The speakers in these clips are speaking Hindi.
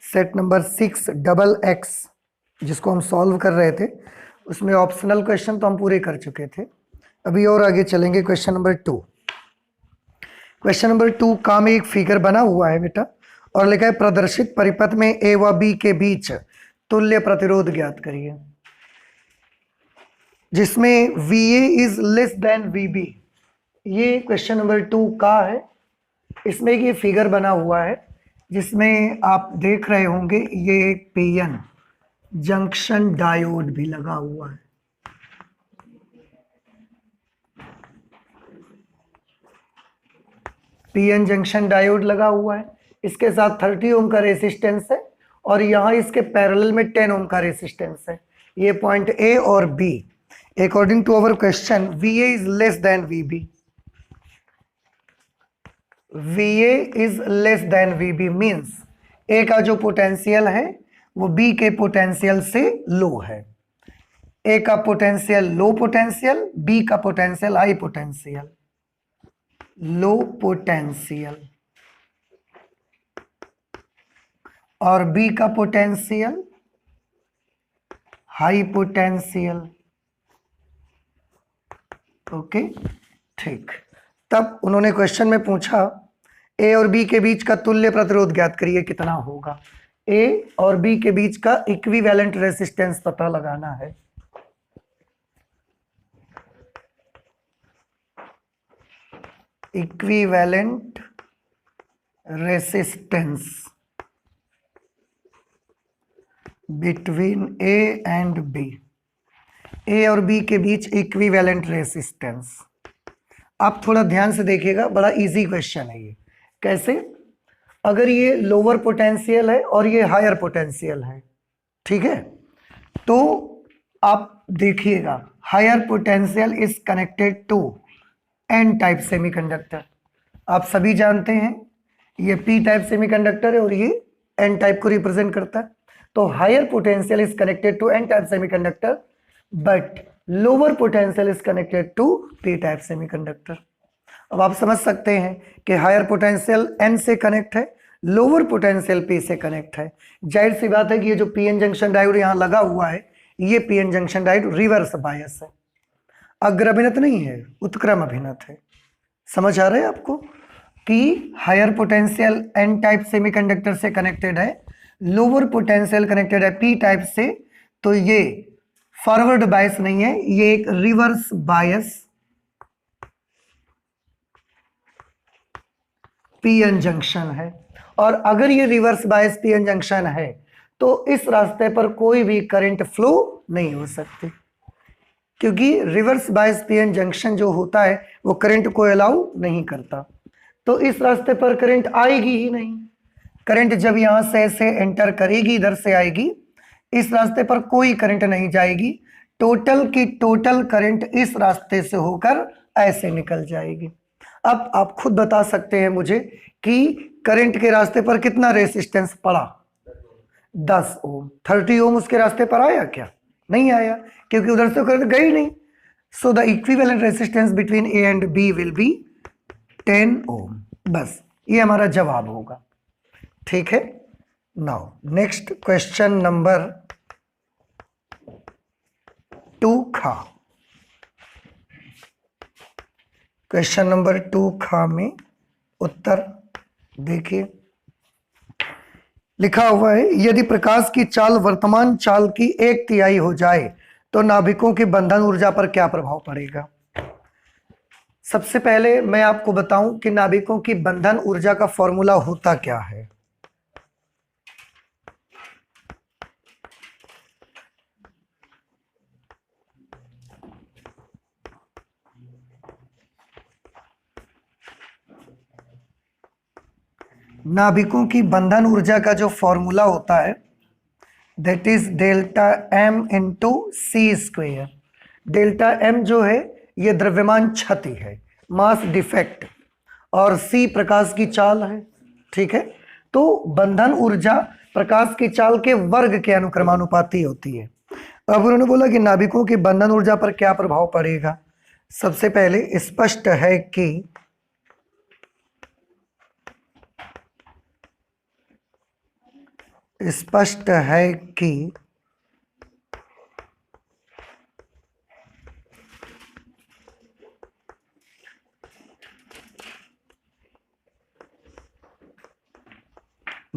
सेट नंबर 6XX जिसको हम सॉल्व कर रहे थे, उसमें ऑप्शनल क्वेश्चन तो हम पूरे कर चुके थे। अभी और आगे चलेंगे क्वेश्चन नंबर 2। क्वेश्चन नंबर 2 का में एक फिगर बना हुआ है बेटा, और लिखा है प्रदर्शित परिपथ में ए व बी के बीच तुल्य प्रतिरोध ज्ञात करिए, जिसमें VA is less than VB। ये क्वेश्चन नंबर 2 का है। इसमें ये फिगर बना हुआ है जिसमें आप देख रहे होंगे ये एक PN जंक्शन डायोड भी लगा हुआ है। PN जंक्शन डायोड लगा हुआ है, इसके साथ 30 ओम का रेसिस्टेंस है और यहाँ इसके पैरेलल में 10 ओम का रेसिस्टेंस है। ये पॉइंट A और B। According to our question VA is less than VB। VA is less than VB means A का जो पोटेंशियल है वो B के पोटेंशियल से लो है। A का पोटेंशियल लो पोटेंशियल, B का potential high potential. Low potential और B का पोटेंशियल हाई पोटेंशियल। ओके, ठीक। तब उन्होंने क्वेश्चन में पूछा A और B के बीच का तुल्य प्रतिरोध ज्ञात करिए, कितना होगा। A और B के बीच का इक्विवेलेंट रेसिस्टेंस पता लगाना है। Equivalent resistance between A and B। A और B के बीच इक्विवेलेंट रेसिस्टेंस। आप थोड़ा ध्यान से देखिएगा, बड़ा इजी क्वेश्चन है ये। कैसे? अगर ये लोअर पोटेंशियल है और ये हायर पोटेंशियल है, ठीक है, तो आप देखिएगा higher potential is connected to N type semiconductor. आप सभी जानते हैं ये पी टाइप सेमीकंडक्टर है और ये एन टाइप को रिप्रेजेंट करता है। तो higher potential is connected to N type semiconductor but lower potential is connected to P type semiconductor. अब आप समझ सकते हैं कि हायर पोटेंशियल एन से कनेक्ट है, लोअर पोटेंशियल पी से कनेक्ट है। जाहिर सी बात है कि ये जो पीएन जंक्शन डायोड यहाँ लगा हुआ है, ये PN junction diode reverse bias है, अग्रभिनत नहीं है, उत्क्रम अभिनत है। समझ आ रहा है आपको कि higher potential N type semiconductor से कनेक्टेड है, लोअर पोटेंशियल कनेक्टेड है पी टाइप से, तो ये फॉरवर्ड बायस नहीं है, ये एक रिवर्स बायस पीएन जंक्शन है। और अगर ये रिवर्स बायस पीएन जंक्शन है तो इस रास्ते पर कोई भी करंट फ्लो नहीं हो सकती, क्योंकि रिवर्स बायस पीएन जंक्शन जो होता है वो करंट को अलाउ नहीं करता। तो इस रास्ते पर करंट आएगी ही नहीं। करंट जब यहां से ऐसे एंटर करेगी, इधर से आएगी, इस रास्ते पर कोई करंट नहीं जाएगी। टोटल की टोटल करंट इस रास्ते से होकर ऐसे निकल जाएगी। अब आप खुद बता सकते हैं मुझे कि करंट के रास्ते पर कितना रेसिस्टेंस पड़ा? 10 ओम। 30 ओम उसके रास्ते पर आया क्या? नहीं आया, क्योंकि उधर से करंट गई नहीं। So the equivalent resistance between A and B will be 10 ohm. बस ये हमारा जवाब होगा, ठीक है। नाउ नेक्स्ट क्वेश्चन नंबर 2 खा। क्वेश्चन नंबर 2 खा में उत्तर देखिए, लिखा हुआ है यदि प्रकाश की चाल वर्तमान चाल की 1/3 हो जाए तो नाभिकों की बंधन ऊर्जा पर क्या प्रभाव पड़ेगा। सबसे पहले मैं आपको बताऊं कि नाभिकों की बंधन ऊर्जा का फॉर्मूला होता क्या है। नाभिकों की बंधन ऊर्जा का जो फॉर्मूला होता है that is delta M into C square. Delta M जो है ये द्रव्यमान क्षति है, मास डिफेक्ट, और सी प्रकाश की चाल है, ठीक है। तो बंधन ऊर्जा प्रकाश की चाल के वर्ग के अनुक्रमानुपाती होती है। अब उन्होंने बोला कि नाभिकों की बंधन ऊर्जा पर क्या प्रभाव पड़ेगा। सबसे पहले स्पष्ट है कि स्पष्ट है कि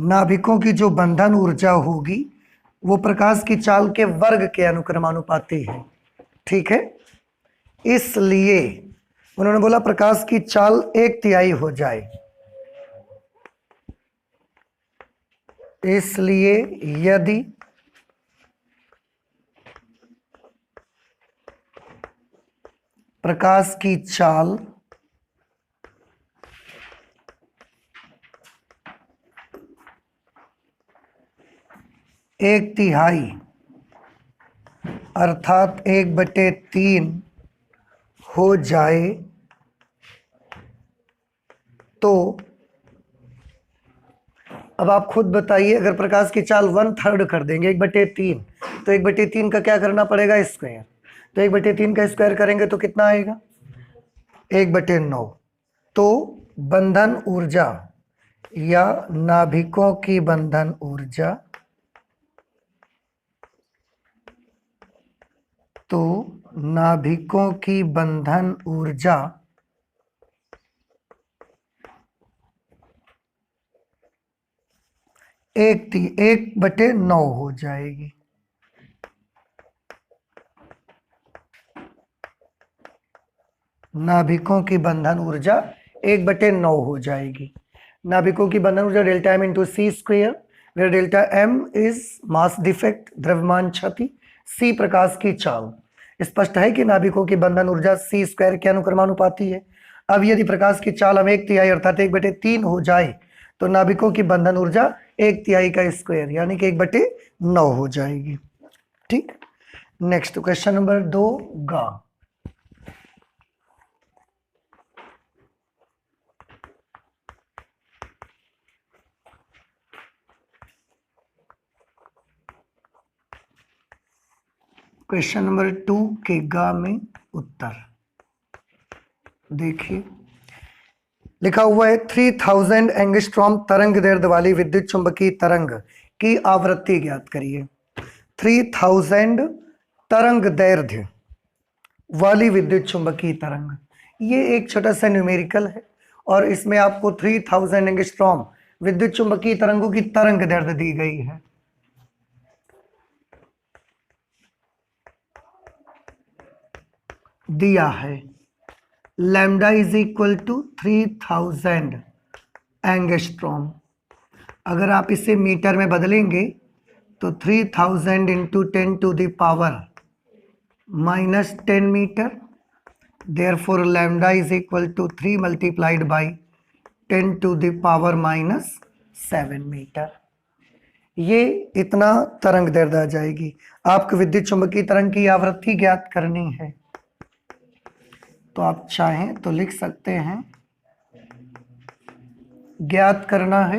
नाभिकों की जो बंधन ऊर्जा होगी वो प्रकाश की चाल के वर्ग के अनुक्रमानुपाती है। ठीक है, इसलिए उन्होंने बोला प्रकाश की चाल 1/3 हो जाए, इसलिए यदि प्रकाश की चाल 1/3 अर्थात 1/3 हो जाए तो अब आप खुद बताइए, अगर प्रकाश की चाल 1/3 कर देंगे 1/3, तो 1/3 का क्या करना पड़ेगा? स्क्वायर। तो 1/3 का स्क्वायर करेंगे तो कितना आएगा? 1/9। तो बंधन ऊर्जा या नाभिकों की बंधन ऊर्जा, तो नाभिकों की बंधन ऊर्जा 1/9 हो जाएगी। नाभिकों की बंधन ऊर्जा 1/9 हो जाएगी। नाभिकों की बंधन ऊर्जा delta M into C square, where delta M is mass defect, द्रव्यमान क्षति, सी प्रकाश की चाल। स्पष्ट है कि नाभिकों की बंधन ऊर्जा सी स्क्वायर के अनुक्रमानुपाती है। अब यदि प्रकाश की चाल हम 1/3 अर्थात 1/3 हो जाए तो नाभिकों की बंधन ऊर्जा 1/3 का स्क्वायर यानी कि 1/9 हो जाएगी। ठीक, नेक्स्ट क्वेश्चन नंबर 2 गा। क्वेश्चन नंबर 2 के गा में उत्तर देखिए, लिखा हुआ है 3000 एंगस्ट्रॉम तरंग दैर्ध्य वाली विद्युत चुंबकीय तरंग की आवृत्ति ज्ञात करिए। 3000 तरंग दैर्ध्य वाली विद्युत चुंबकीय तरंग, ये एक छोटा सा न्यूमेरिकल है और इसमें आपको 3000 एंगस्ट्रॉम विद्युत चुंबकीय तरंगों की तरंग दैर्ध्य दी गई है। दिया है lambda is equal to 3000 angstrom. अगर आप इसे मीटर में बदलेंगे तो 3000 into 10 to the power -10 metre, therefore lambda is equal to 3 multiplied by 10 to the power -7 metre. ये इतना तरंग दैर्ध्य आ जाएगी। आपको विद्युत चुंबकीय तरंग की आवृत्ति ज्ञात करनी है तो आप चाहें तो लिख सकते हैं, ज्ञात करना है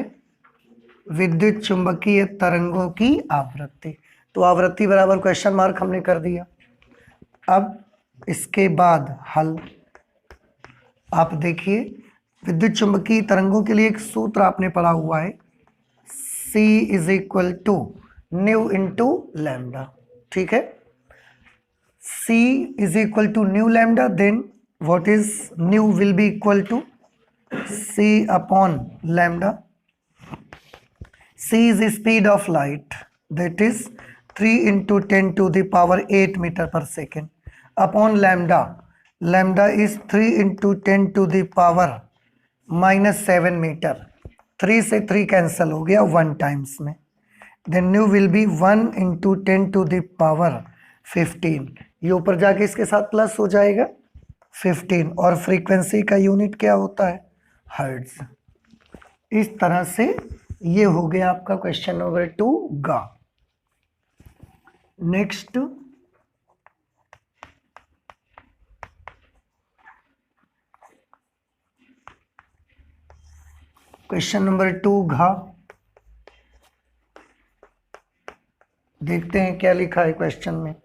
विद्युत चुंबकीय तरंगों की आवृत्ति। तो आवृत्ति बराबर क्वेश्चन मार्क हमने कर दिया। अब इसके बाद हल आप देखिए, विद्युत चुंबकीय तरंगों के लिए एक सूत्र आपने पढ़ा हुआ है, C is equal to nu into lambda. ठीक है, C is equal to nu lambda, then what is nu will be equal to c upon lambda. C is the speed of light, that is 3 into 10 to the power 8 meter per second upon lambda. Lambda is 3 into 10 to the power -7 meter। 3 से 3 कैंसिल हो गया 1 टाइम्स में। then nu will be 1 into 10 to the power 15। ये ऊपर जाके इसके साथ प्लस हो जाएगा 15 और फ्रीक्वेंसी का यूनिट क्या होता है? हर्ट्ज। इस तरह से ये हो गया आपका क्वेश्चन नंबर 2 गा। नेक्स्ट क्वेश्चन नंबर 2 घा, देखते हैं क्या लिखा है क्वेश्चन में।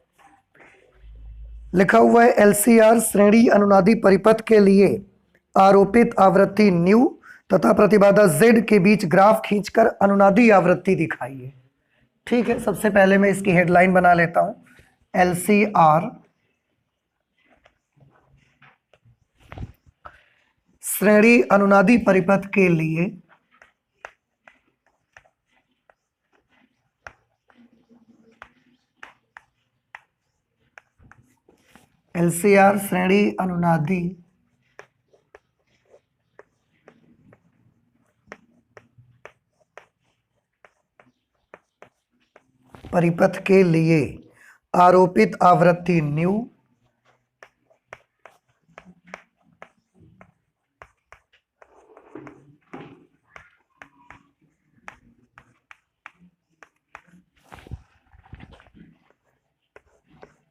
लिखा हुआ है एलसीआर श्रेणी अनुनादी परिपथ के लिए आरोपित आवृत्ति न्यू तथा प्रतिबाधा Z के बीच ग्राफ खींचकर अनुनादी आवृत्ति दिखाइए। ठीक है, सबसे पहले मैं इसकी हेडलाइन बना लेता हूं, LCR श्रेणी अनुनादी परिपथ के लिए LCR श्रेणी अनुनादी परिपथ के लिए आरोपित आवृत्ति न्यू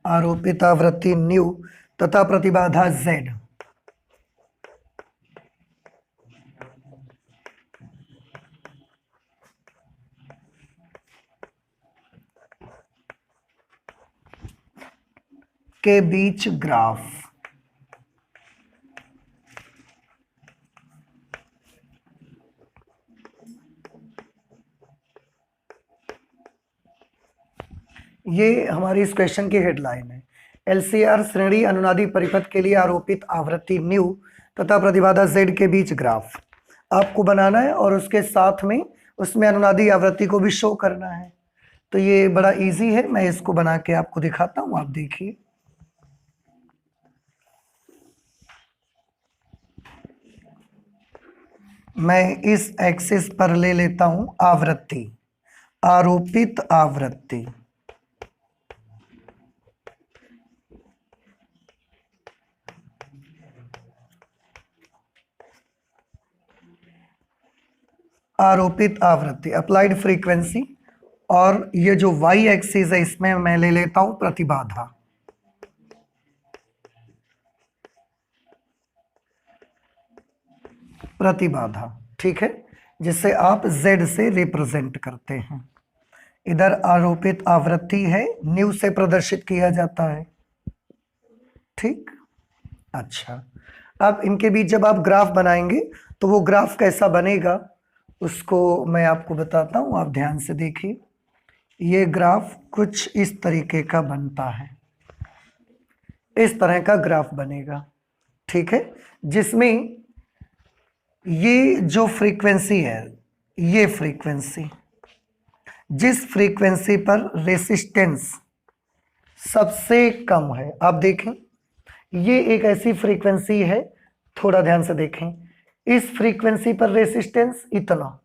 आरोपित आवृत्ति न्यू तथा प्रतिबाधा Z के बीच ग्राफ। ये हमारी इस क्वेश्चन की हेडलाइन है, LCR श्रेणी अनुनादी परिपथ के लिए आरोपित आवृत्ति न्यू तथा प्रतिबाधा Z के बीच ग्राफ आपको बनाना है और उसके साथ में उसमें अनुनादी आवृत्ति को भी शो करना है। तो ये बड़ा इजी है, मैं इसको बना के आपको दिखाता हूं, आप देखिए। मैं इस एक्सिस पर ले लेता हूं आवृत्ति, आरोपित आवृत्ति, आरोपित आवृत्ति अप्लाइड फ्रीक्वेंसी, और ये जो वाई एक्सिस है इसमें मैं ले लेता हूं प्रतिबाधा। प्रतिबाधा, ठीक है, जिसे आप Z से रिप्रेजेंट करते हैं। इधर आरोपित आवृत्ति है, न्यू से प्रदर्शित किया जाता है, ठीक। अच्छा, अब इनके बीच जब आप ग्राफ बनाएंगे तो वो ग्राफ कैसा बनेगा उसको मैं आपको बताता हूं, आप ध्यान से देखिए। ये ग्राफ कुछ इस तरीके का बनता है, इस तरह का ग्राफ बनेगा, ठीक है, जिसमें ये जो फ्रीक्वेंसी है, ये फ्रीक्वेंसी, जिस फ्रीक्वेंसी पर रेसिस्टेंस सबसे कम है, आप देखें ये एक ऐसी फ्रीक्वेंसी है, थोड़ा ध्यान से देखें, इस फ्रीक्वेंसी पर रेसिस्टेंस इतना,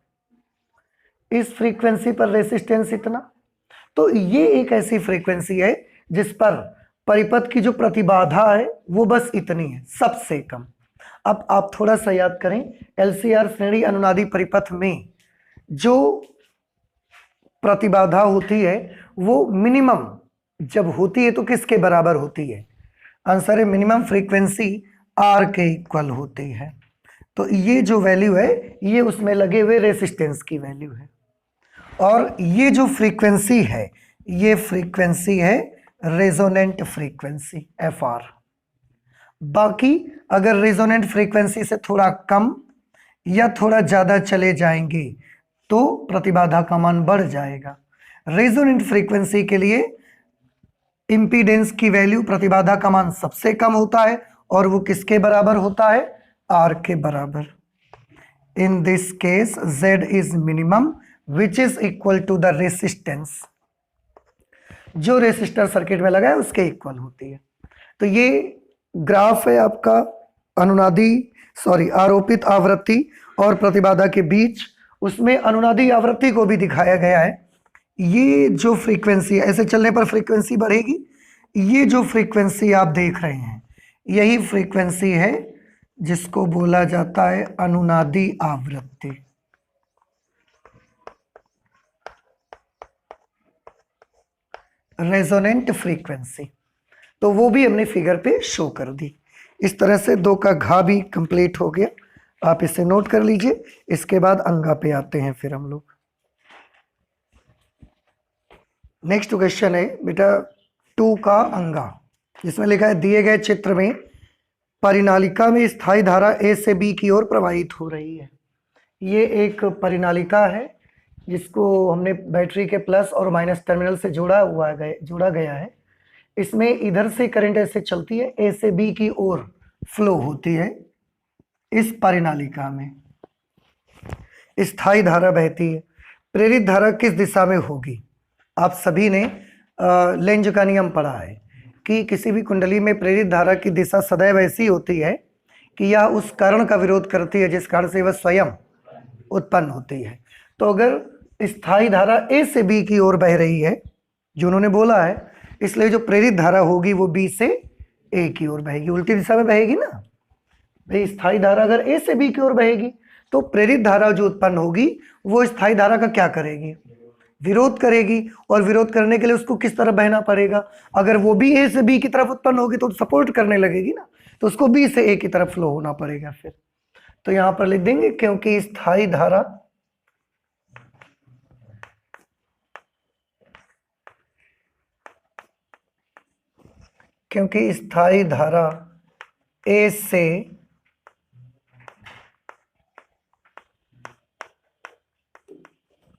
इस फ्रीक्वेंसी पर रेसिस्टेंस इतना, तो ये एक ऐसी फ्रीक्वेंसी है जिस पर परिपथ की जो प्रतिबाधा है वो बस इतनी है, सबसे कम। अब आप थोड़ा सा याद करें, LCR श्रेणी अनुनादी परिपथ में जो प्रतिबाधा होती है वो मिनिमम जब होती है तो किसके बराबर होती है? आंसर है मिनिमम फ्रीक्वेंसी R के इक्वल होती है। तो ये जो वैल्यू है ये उसमें लगे हुए रेसिस्टेंस की वैल्यू है, और ये जो फ्रीक्वेंसी है ये फ्रीक्वेंसी है रेजोनेंट फ्रीक्वेंसी FR। बाकी अगर रेजोनेंट फ्रीक्वेंसी से थोड़ा कम या थोड़ा ज़्यादा चले जाएंगे तो प्रतिबाधा का मान बढ़ जाएगा। रेजोनेंट फ्रीक्वेंसी के लिए इंपीडेंस की वैल्यू, प्रतिबाधा का मान सबसे कम होता है और वो किसके बराबर होता है? R के बराबर। In this case Z is minimum which is equal to the resistance, जो रेसिस्टर सर्किट में लगा है उसके इक्वल होती है। तो ये ग्राफ है आपका आरोपित आवृत्ति और प्रतिबाधा के बीच, उसमें अनुनादी आवृत्ति को भी दिखाया गया है। ये जो फ्रीक्वेंसी है, ऐसे चलने पर फ्रीक्वेंसी बढ़ेगी, ये जो फ्रीक्वेंसी आप देख रहे हैं यही फ्रीक्वेंसी है जिसको बोला जाता है अनुनादी आवृत्ति। रेजोनेंट फ्रीक्वेंसी, तो वो भी हमने फिगर पे शो कर दी। इस तरह से 2 का घा भी कंप्लीट हो गया, आप इसे नोट कर लीजिए। इसके बाद अंगा पे आते हैं फिर हम लोग। नेक्स्ट क्वेश्चन है बेटा 2 का अंगा, जिसमें लिखा है दिए गए चित्र में परिनालिका में स्थायी धारा A से B की ओर प्रवाहित हो रही है। ये एक परिनालिका है, जिसको हमने बैटरी के प्लस और माइनस टर्मिनल से जोड़ा गया है, इसमें इधर से करंट ऐसे चलती है, ए से बी की ओर फ्लो होती है। इस परिनालिका में स्थायी धारा बहती है। प्रेरित धारा किस दिशा में होगी? आप सभी ने लेंज का नियम पढ़ा है कि किसी भी कुंडली में प्रेरित धारा की दिशा सदैव ऐसी होती है कि यह उस कारण का विरोध करती है जिस कारण से वह स्वयं उत्पन्न होती है। तो अगर स्थायी धारा ए से बी की ओर बह रही है, जो उन्होंने बोला है, इसलिए जो प्रेरित धारा होगी वो बी से ए की ओर बहेगी, उल्टी दिशा में बहेगी ना भाई। स्थायी धारा अगर ए से बी की ओर बहेगी तो प्रेरित धारा जो उत्पन्न होगी वो स्थायी धारा का क्या करेगी? विरोध करेगी। और विरोध करने के लिए उसको किस तरफ बहना पड़ेगा? अगर वो भी ए से बी की तरफ उत्पन्न होगी तो सपोर्ट करने लगेगी ना, तो उसको बी से ए की तरफ फ्लो होना पड़ेगा फिर। तो यहां पर लिख देंगे क्योंकि स्थायी धारा ए से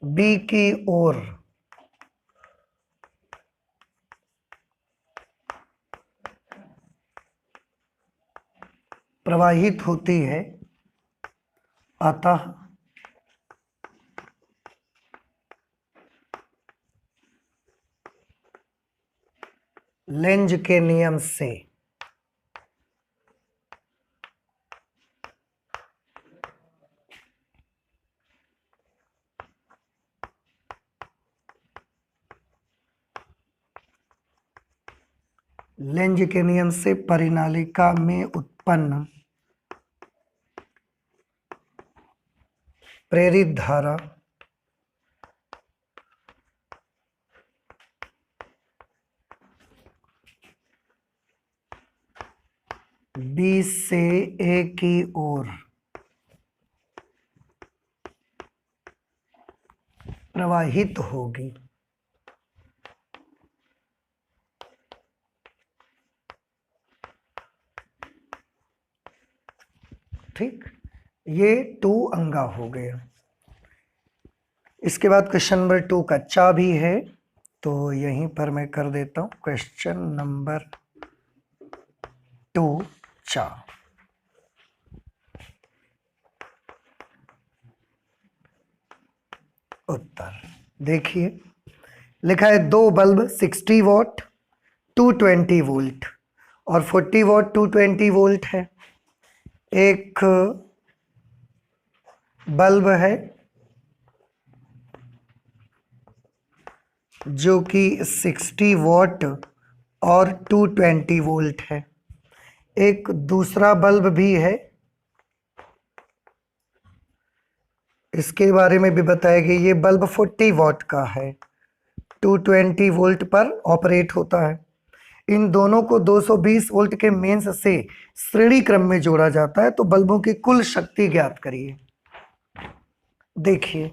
बी की ओर प्रवाहित होती है, अतः लेंज के नियम से परिनालिका में उत्पन्न प्रेरित धारा बी से ए की ओर प्रवाहित होगी। ठीक, ये 2 अंगा हो गया। इसके बाद क्वेश्चन नंबर 2 कच्चा भी है, तो यहीं पर मैं कर देता हूं क्वेश्चन नंबर 2 चा। उत्तर देखिए, लिखा है 2 बल्ब 60 वॉट 220 वोल्ट और 40 वॉट 220 वोल्ट है। एक बल्ब है जो कि 60 वॉट और 220 वोल्ट है। एक दूसरा बल्ब भी है, इसके बारे में भी बताया कि ये बल्ब 40 वॉट का है, 220 वोल्ट पर ऑपरेट होता है। इन दोनों को 220 वोल्ट के मेंस से श्रेणी क्रम में जोड़ा जाता है। तो बल्बों की कुल शक्ति ज्ञात करिए। देखिए,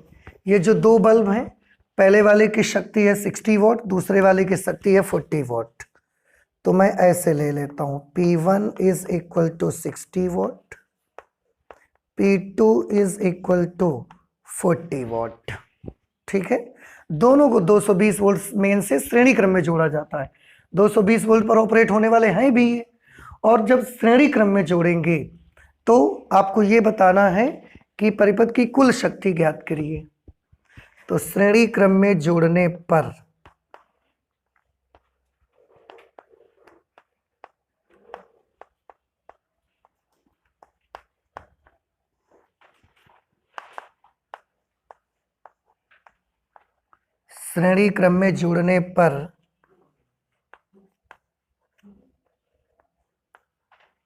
ये जो 2 बल्ब हैं, पहले वाले की शक्ति है 60 वॉट, दूसरे वाले की शक्ति है 40 वॉट। तो मैं ऐसे ले लेता हूं, P1 is equal to 60 watt, P2 is equal to 40 watt. ठीक है, दोनों को 220 वोल्ट मेन से श्रेणी क्रम में जोड़ा जाता है। 220 वोल्ट पर ऑपरेट होने वाले हैं भी ये। और जब श्रेणी क्रम में जोड़ेंगे तो आपको ये बताना है कि परिपथ की कुल शक्ति ज्ञात करिए। तो श्रेणी क्रम में जोड़ने पर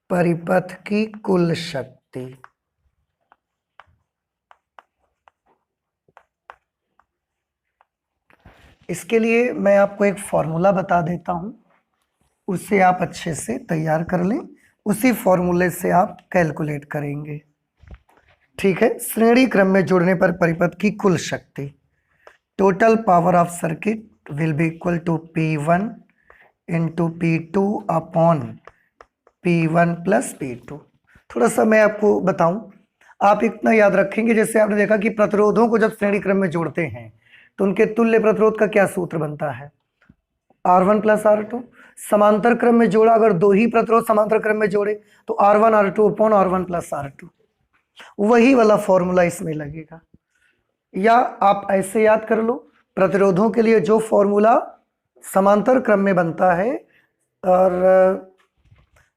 परिपथ की कुल शक्ति इसके लिए मैं आपको एक फॉर्मूला बता देता हूं, उसे आप अच्छे से तैयार कर लें, उसी फॉर्मूले से आप कैलकुलेट करेंगे। ठीक है, श्रेणी क्रम में जोड़ने पर परिपथ की कुल शक्ति, total power of circuit will be equal to P1 into P2 upon P1 plus P2। थोड़ा सा मैं आपको बताऊं, आप इतना याद रखेंगे, जैसे आपने देखा कि प्रतिरोधों को जब श्रेणी क्रम में जोड़ते हैं तो उनके तुल्य प्रतिरोध का क्या सूत्र बनता है, R1 प्लस R2। समांतर क्रम में जोड़ा, अगर दो ही प्रतिरोध समांतर क्रम में जोड़े तो R1 R2 upon R1 plus R2, वही वाला फॉर्मूला इसमें लगेगा। या आप ऐसे याद कर लो, प्रतिरोधों के लिए जो फॉर्मूला समांतर क्रम में बनता है और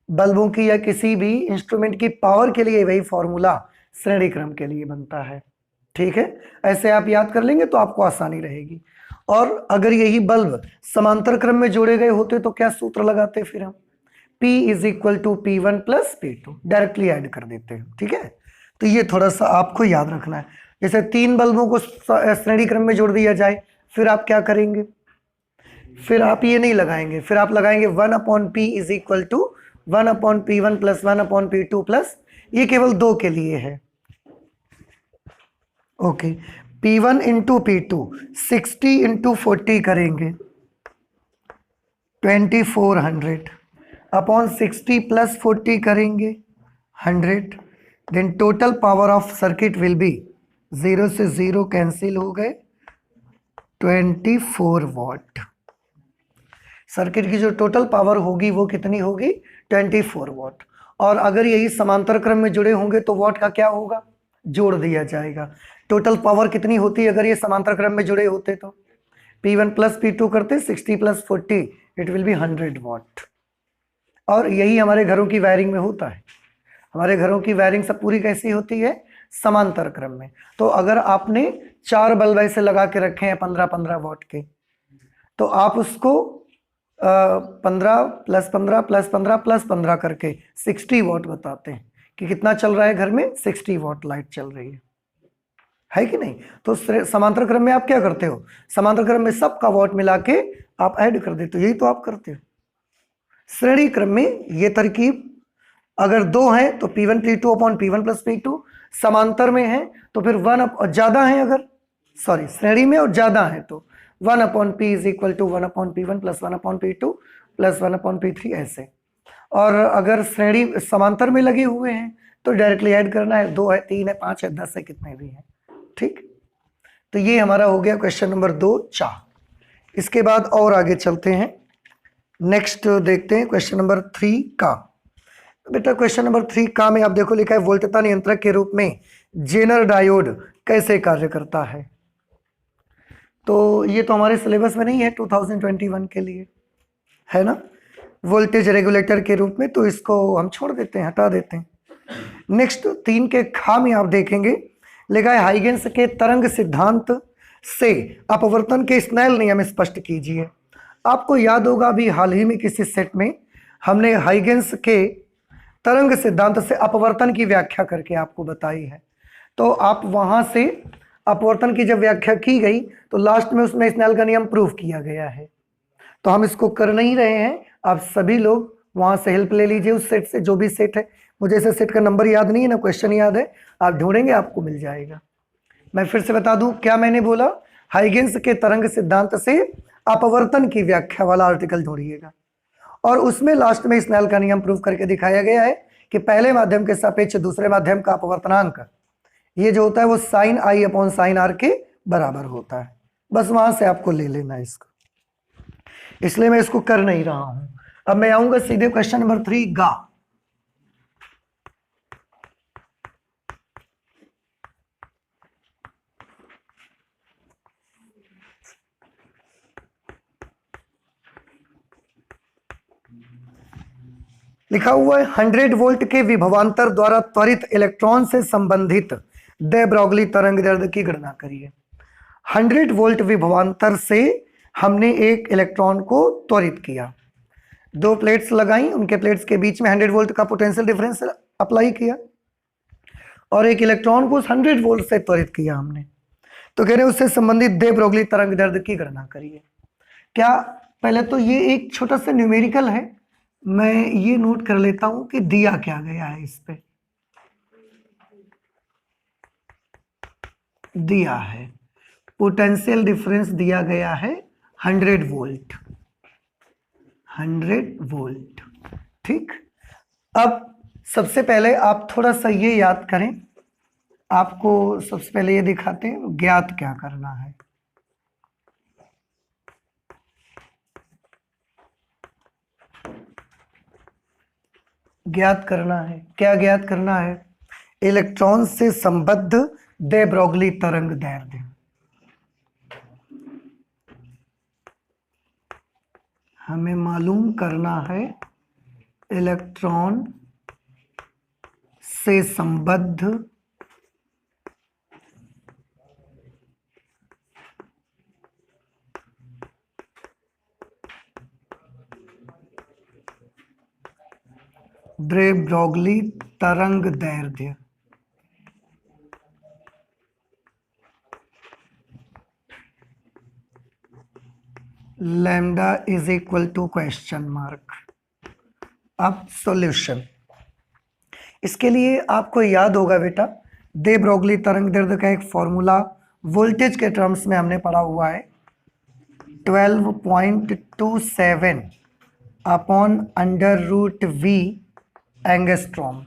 बल्बों की या किसी भी इंस्ट्रूमेंट की पावर के लिए वही फॉर्मूला श्रेणी क्रम के लिए बनता है। ठीक है, ऐसे आप याद कर लेंगे तो आपको आसानी रहेगी। और अगर यही बल्ब समांतर क्रम में जोड़े गए होते तो क्या सूत्र लगाते फिर हम, P is equal to P1 plus P2, directly add कर देते हैं। ठीक है, तो ये थोड़ा सा आपको याद रखना है। जैसे 3 बल्बों को श्रेणी क्रम में जोड़ दिया जाए, फिर आप क्या करेंगे, फिर आप ये नहीं लगाएंगे, फिर आप लगाएंगे 1/P is equal to 1/P1 plus 1/P2 plus, ये केवल 2 के लिए है। Okay, P1 into P2 60 into 40 करेंगे 2400 अपॉन 60 प्लस 40 करेंगे 100, then total power of circuit will be 0 से 0 कैंसिल हो गए 24 वॉट। सर्किट की जो टोटल पावर होगी वो कितनी होगी, 24 वॉट। और अगर यही समांतर क्रम में जुड़े होंगे तो वॉट का क्या होगा, जोड़ दिया जाएगा। टोटल पावर कितनी होती अगर ये समांतर क्रम में जुड़े होते तो P1 प्लस P2 करते 60 plus 40, it will be 100 what. और यही हमारे घरों की वायरिंग में होता है। हमारे घरों की वायरिंग सब पूरी कैसी होती है, समांतर क्रम में। तो अगर आपने 4 बल्ब ऐसे लगा के रखे हैं 15-15 वॉट के, तो आप उसको 15 प्लस 15 प्लस 15 प्लस 15 करके 60 वॉट बताते हैं कि कितना चल रहा है घर में, 60 वॉट लाइट चल रही है कि नहीं। तो समांतर क्रम में आप क्या करते हो, समांतर क्रम में सबका वॉट मिला के आप ऐड कर देते हो, यही तो आप करते हो। श्रेणी क्रम में ये तरकीब, अगर 2 है तो P1 P2 upon P1 plus P2, समांतर में है तो फिर 1 और ज्यादा है, अगर सॉरी श्रेणी में और ज्यादा है तो 1/P is equal to 1/P1 plus 1/P2 plus 1/P3 ऐसे। और अगर श्रेणी समांतर में लगे हुए हैं तो डायरेक्टली ऐड करना है, 2 है 3 है 5 है 10 है कितने भी हैं। ठीक, तो ये हमारा हो गया क्वेश्चन नंबर 2 चार। इसके बाद और आगे चलते हैं, नेक्स्ट देखते हैं क्वेश्चन नंबर 3 का। बेटा क्वेश्चन नंबर 3 का में आप देखो लिखा है वोल्टता नियंत्रक के रूप में जेनर डायोड कैसे कार्य करता है। तो ये तो हमारे सिलेबस में नहीं है 2021 के लिए, है ना, वोल्टेज रेगुलेटर के रूप में, तो इसको हम छोड़ देते हैं, हटा देते हैं। नेक्स्ट 3 के खा में आप देखेंगे लिखा है हाइगेंस के तरंग सिद्धांत से अपवर्तन के स्नेल नियम स्पष्ट कीजिए। आपको याद होगा अभी हाल ही में किसी सेट में हमने हाइगेंस के तरंग सिद्धांत से अपवर्तन की व्याख्या करके आपको बताई है। तो आप वहां से अपवर्तन की जब व्याख्या की गई तो लास्ट में उसमें स्नेल का नियम प्रूव किया गया है। तो हम इसको कर नहीं रहे हैं, आप सभी लोग वहां से हेल्प ले लीजिए उस सेट से, जो भी सेट है। मुझे इसे सेट का नंबर याद नहीं है ना क्वेश्चन याद है, आप ढूंढेंगे आपको मिल जाएगा। मैं फिर से बता दूं क्या मैंने बोला, हाइगेंस के तरंग सिद्धांत से अपवर्तन की व्याख्या वाला आर्टिकल ढूंढिएगा और उसमें लास्ट में स्नेल का नियम प्रूव करके दिखाया गया है कि पहले माध्यम के सापेक्ष दूसरे माध्यम का अपवर्तनांक ये जो होता है वो sine i upon sine r के बराबर होता है। बस वहां से आपको ले लेना है इसको, इसलिए मैं इसको कर नहीं रहा हूं। अब मैं आऊंगा सीधे क्वेश्चन नंबर 3 गा। लिखा हुआ है 100 वोल्ट के विभवांतर द्वारा त्वरित इलेक्ट्रॉन से संबंधित दे ब्रोगली तरंग दैर्ध्य की गणना करिए। 100 वोल्ट विभवांतर से हमने एक इलेक्ट्रॉन को त्वरित किया, 2 प्लेट्स लगाई, उनके प्लेट्स के बीच में 100 वोल्ट का पोटेंशियल डिफरेंस अप्लाई किया और एक इलेक्ट्रॉन को 100 वोल्ट से त्वरित किया हमने। तो कह रहे उससे संबंधित दे ब्रोगली तरंग दैर्ध्य की गणना करिए। क्या, पहले तो ये एक छोटा सा न्यूमेरिकल है, मैं ये नोट कर लेता हूं कि दिया क्या गया है। इस पे दिया है पोटेंशियल डिफरेंस दिया गया है 100 वोल्ट, 100 वोल्ट। ठीक, अब सबसे पहले आप थोड़ा सा ये याद करें आपको सबसे पहले ये दिखाते हैं ज्ञात क्या करना है। ज्ञात करना है, क्या ज्ञात करना है? इलेक्ट्रॉन से संबद्ध दे ब्रोगली तरंग दैर्ध्य। हमें मालूम करना है इलेक्ट्रॉन से संबद्ध दे ब्रोगली तरंग दैर्ध्य। Lambda is equal to question mark. अब सॉल्यूशन, इसके लिए आपको याद होगा बेटा, दे ब्रोगली तरंग दैर्ध्य का एक फॉर्मूला वोल्टेज के टर्म्स में हमने पढ़ा हुआ है, 12.27 upon under root V angstrom.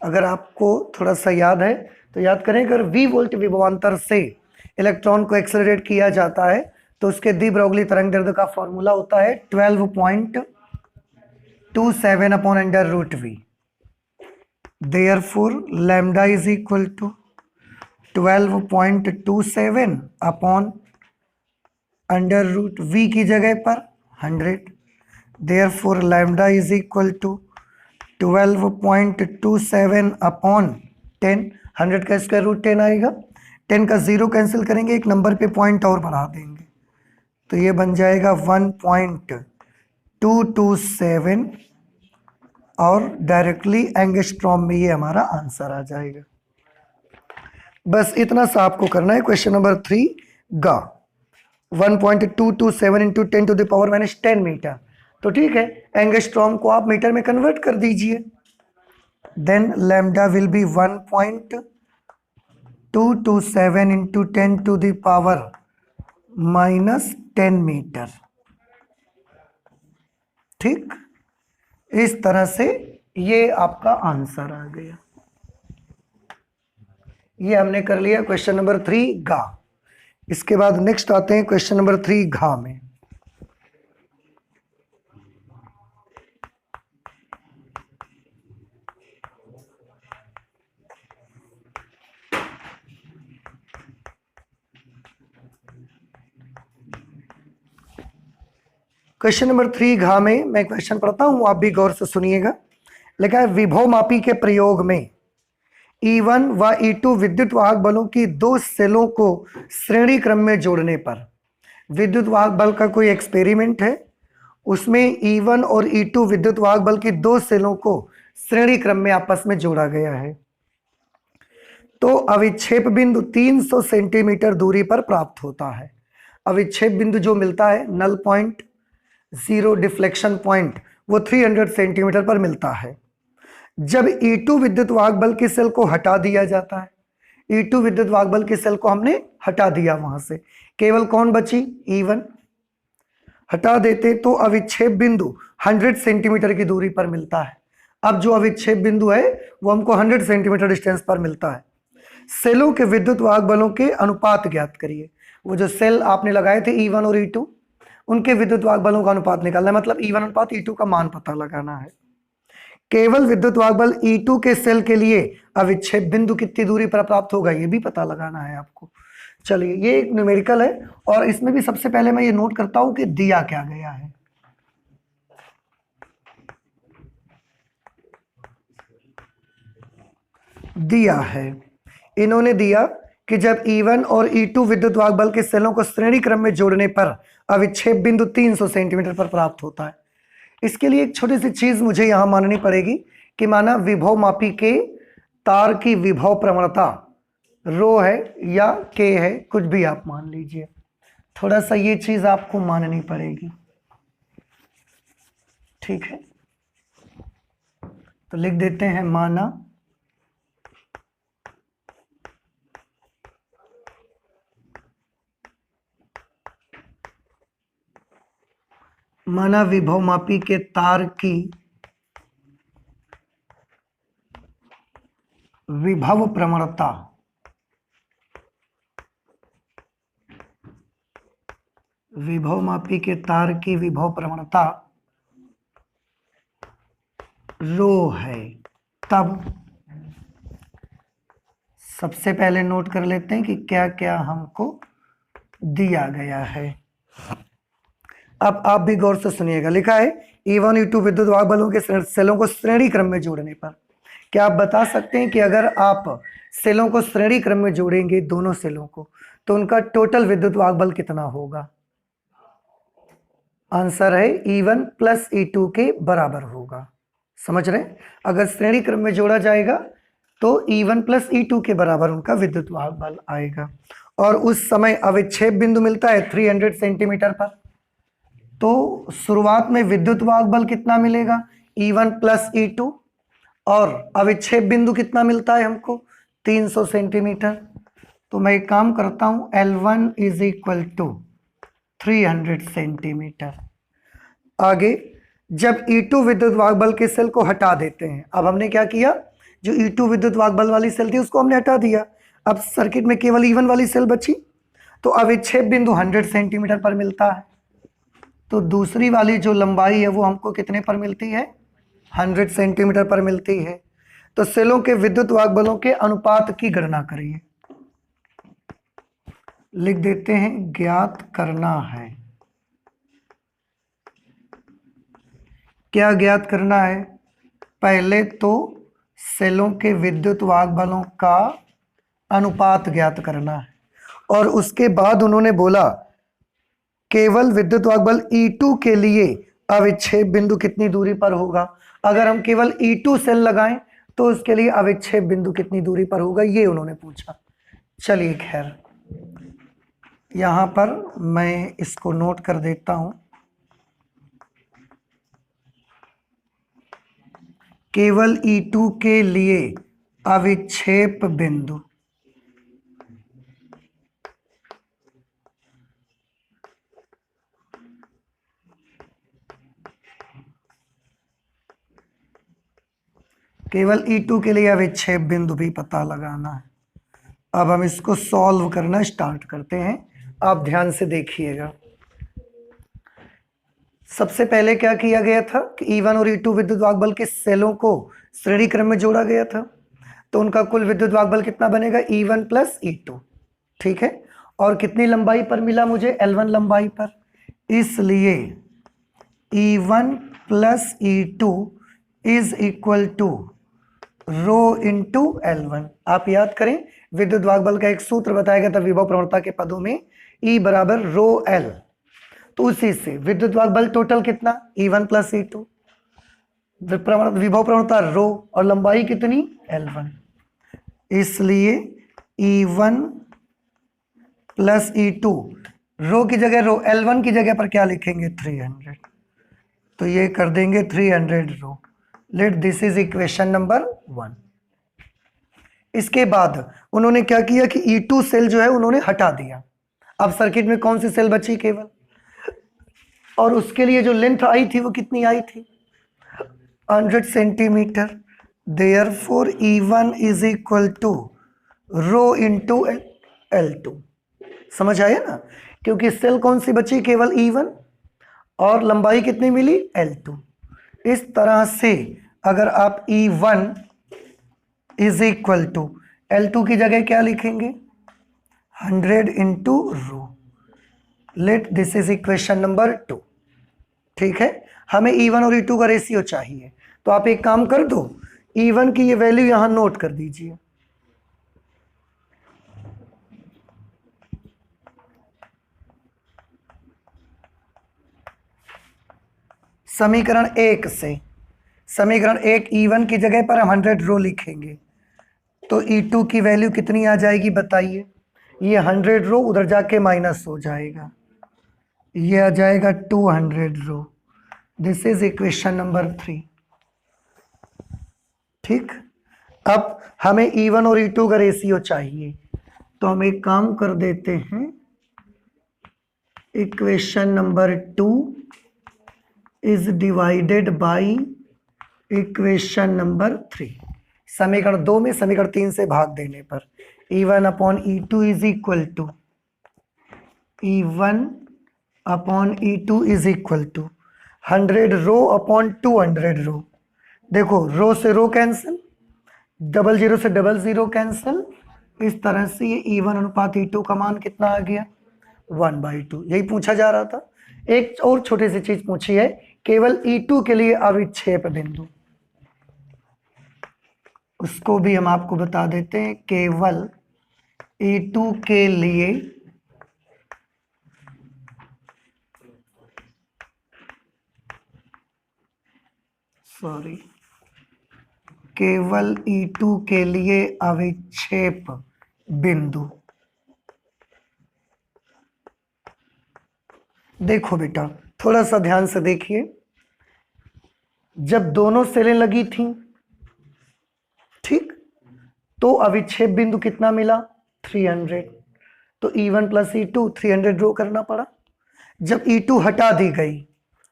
अगर आपको थोड़ा सा याद है तो याद करें, अगर v वोल्ट विभवांतर से इलेक्ट्रॉन को एक्सेलरेट किया जाता है तो उसके दी ब्रोगली तरंग दैर्ध्य का फॉर्मूला होता है 12.27 upon under root V. Therefore lambda is equal to 12.27 upon under root V की जगह पर 100। Therefore lambda is equal to 12.27 upon 10। 100 का स्क्वायर रूट 10 आएगा, 10 का 0 कैंसिल करेंगे, एक नंबर पे पॉइंट और बढ़ा देंगे तो ये बन जाएगा 1.227 और डायरेक्टली एंगस्ट्रॉम में ये हमारा आंसर आ जाएगा। बस इतना सा आपको करना है। क्वेश्चन नंबर 3 गा 1.227 into 10 to the power -10 metre, तो ठीक है, एंगस्ट्रॉम को आप मीटर में कन्वर्ट कर दीजिए। Then lambda will be 1.227 into 10 to the power -10 metre. ठीक, इस तरह से ये आपका आंसर आ गया। ये हमने कर लिया क्वेश्चन नंबर 3 गा। इसके बाद नेक्स्ट आते हैं क्वेश्चन नंबर 3 घा में। क्वेश्चन नंबर 3 घा में मैं क्वेश्चन पढ़ता हूं, आप भी गौर से सुनिएगा। लिखा है विभव मापी के प्रयोग में E1 व E2 विद्युत वाहक बलों की दो सेलों को श्रेणी क्रम में जोड़ने पर, विद्युत वाहक बल का कोई एक्सपेरिमेंट है, उसमें E1 और E2 विद्युत वाहक बल की दो सेलों को श्रेणी क्रम में आपस में जोड़ा गया है, तो अविक्षेप बिंदु 300 सेंटीमीटर दूरी पर प्राप्त होता है। अविक्षेप बिंदु जो मिलता है, null point, zero deflection point, वो 300 सेंटीमीटर पर मिलता है। जब E2 विद्युत वाहक बल की सेल को हटा दिया जाता है, E2 विद्युत वाहक बल की सेल को हमने हटा दिया, वहां से केवल कौन बची? E1 हटा देते तो अविक्षेप बिंदु 100 सेंटीमीटर की दूरी पर मिलता है। अब जो अविक्षेप बिंदु है वो हमको 100 सेंटीमीटर डिस्टेंस पर मिलता है। सेलों के विद्युत वाहक बलों के अनुपात ज्ञात करिए। वो जो सेल आपने लगाए थे E1 और E2, उनके विद्युत वाहक बलों का अनुपात निकालना है, मतलब E1 अनुपात E2 का मान पता लगाना है। केवल विद्युत वाहक बल E2 के सेल के लिए अविक्षेप बिंदु कितनी दूरी पर प्राप्त होगा ये भी पता लगाना है आपको। चलिए, ये एक न्यूमेरिकल है और इसमें भी सबसे पहले मैं ये नोट करता हूं कि दिया क्या गया है। दिया है, इन्होंने दिया कि जब E1 और E2 विद्युत वाहक बल के सेलों को श्रेणी क्रम में जोड़ने पर अविक्षेप बिंदु 300 सेंटीमीटर पर प्राप्त होता है। इसके लिए एक छोटी सी चीज मुझे यहां माननी पड़ेगी कि माना विभव मापी के तार की विभव प्रवणता रो है या के है, कुछ भी आप मान लीजिए, थोड़ा सा ये चीज आपको माननी पड़ेगी। ठीक है, तो लिख देते हैं माना विभव मापी के तार की विभव प्रवणता, विभव मापी के तार की विभव प्रवणता रो है, तब सबसे पहले नोट कर लेते हैं कि क्या क्या हमको दिया गया है। अब आप भी गौर से सुनिएगा, लिखा है E1 E2 विद्युत वाहक बलों के सेलों को श्रेणी क्रम में जोड़ने पर। क्या आप बता सकते हैं कि अगर आप सेलों को श्रेणी क्रम में जोड़ेंगे दोनों सेलों को तो उनका टोटल विद्युत वाहक बल कितना होगा? आंसर है E1 प्लस E2 के बराबर होगा। समझ रहे हैं? अगर श्रेणी क्रम में जोड़ा जाएगा तो E1 प्लस E2 के बराबर उनका विद्युत वाहक बल आएगा। और उस समय अविच्छेद बिंदु मिलता है 300 सेंटीमीटर पर, तो शुरुआत में विद्युत वाहक बल कितना मिलेगा? E1 प्लस E2, और अविच्छेद बिंदु कितना मिलता है हमको? 300 सेंटीमीटर। तो मैं एक काम करता हूं, L1 is equal to 300 centimetre. आगे जब E2 विद्युत वाहक बल के सेल को हटा देते हैं, अब हमने क्या किया, जो E2 विद्युत वाहक बल वाली सेल थी उसको हमने हटा दिया, अब सर्किट में केवल E1 वाली सेल बची, तो अविच्छेद बिंदु 100 सेंटीमीटर पर मिलता है। तो दूसरी वाली जो लंबाई है वो हमको कितने पर मिलती है? 100 सेंटीमीटर पर मिलती है। तो सेलों के विद्युत वाहक बलों के अनुपात की गणना करिए। लिख देते हैं ज्ञात करना है। क्या ज्ञात करना है? पहले तो सेलों के विद्युत वाहक बलों का अनुपात ज्ञात करना है, और उसके बाद उन्होंने बोला केवल विद्युत वाहक बल E2 के लिए अविच्छेद बिंदु कितनी दूरी पर होगा। अगर हम केवल E2 सेल लगाएं तो उसके लिए अविच्छेद बिंदु कितनी दूरी पर होगा, ये उन्होंने पूछा। चलिए खैर, यहां पर मैं इसको नोट कर देता हूं। केवल E2 के लिए अविच्छेद बिंदु केवल E2 के लिए अविच्छेद बिंदु भी पता लगाना है। अब हम इसको सॉल्व करना स्टार्ट करते हैं, आप ध्यान से देखिएगा। सबसे पहले क्या किया गया था कि E1 और E2 विद्युत वाहक बल के सेलों को श्रेणी क्रम में जोड़ा गया था, तो उनका कुल विद्युत वाहक बल कितना बनेगा? E1 प्लस E2, ठीक है। और कितनी लंबाई पर मिला मुझे? L1 लंबाई पर, इसलिए E1 plus E2 is equal to rho into L1। आप याद करें, विद्युत वाहक बल का एक सूत्र बताया गया था विभव प्रवणता के पदों में, E बराबर रो L। तो उसी से विद्युत वाहक बल टोटल कितना? E1 प्लस E2, विभव प्रवणता रो, और लंबाई कितनी? L1। इसलिए E1 प्लस E2, रो की जगह रो, L1 की जगह पर क्या लिखेंगे? 300। तो ये कर देंगे 300 row. Let this is equation number 1। इसके बाद उन्होंने क्या किया कि E2 सेल जो है उन्होंने हटा दिया। अब सर्किट में कौन सी सेल बची? केवल, और उसके लिए जो लेंथ आई थी वो कितनी आई थी? 100 centimetre. Therefore E1 is equal to rho into L2। समझ आया ना? क्योंकि सेल कौन सी बची? केवल E1, और लंबाई कितनी मिली? L2। इस तरह से अगर आप E1 is equal to L2 की जगह क्या लिखेंगे? 100 into rho. Let this is equation number 2, ठीक है। हमें E1 और E2 का रेशियो चाहिए, तो आप एक काम कर दो, E1 की ये वैल्यू यहां नोट कर दीजिए। समीकरण 1 से, समीकरण 1 E1 की जगह पर हम 100 रो लिखेंगे, तो E2 की वैल्यू कितनी आ जाएगी बताइए? ये 100 रो उधर जाके माइनस हो जाएगा, ये आ जाएगा 200 रो। दिस इज इक्वेशन नंबर 3, ठीक। अब हमें E1 और E2 का रेशियो चाहिए, तो हम एक काम कर देते हैं, equation number 2 is divided by equation number 3। समीकरण 2 में समीकरण 3 से भाग देने पर E1 upon E2 is equal to E1 upon E2 is equal to 100 rho upon 200 rho. देखो रो से रो कैंसिल, 00 से 00 कैंसिल, इस तरह से ये E1 अनुपात E2 का मान कितना आ गया 1/2। यही पूछा जा रहा था। एक और छोटी सी चीज पूछी है, केवल E2 के लिए अविक्षेप बिंदु, उसको भी हम आपको बता देते हैं। केवल E2 के लिए केवल E2 के लिए अविक्षेप बिंदु। देखो बेटा थोड़ा सा ध्यान से देखिए, जब दोनों सेलें लगी थी, ठीक, तो अविक्षेप बिंदु कितना मिला 300। तो E1 प्लस E2 300 ड्रॉ करना पड़ा। जब E2 हटा दी गई,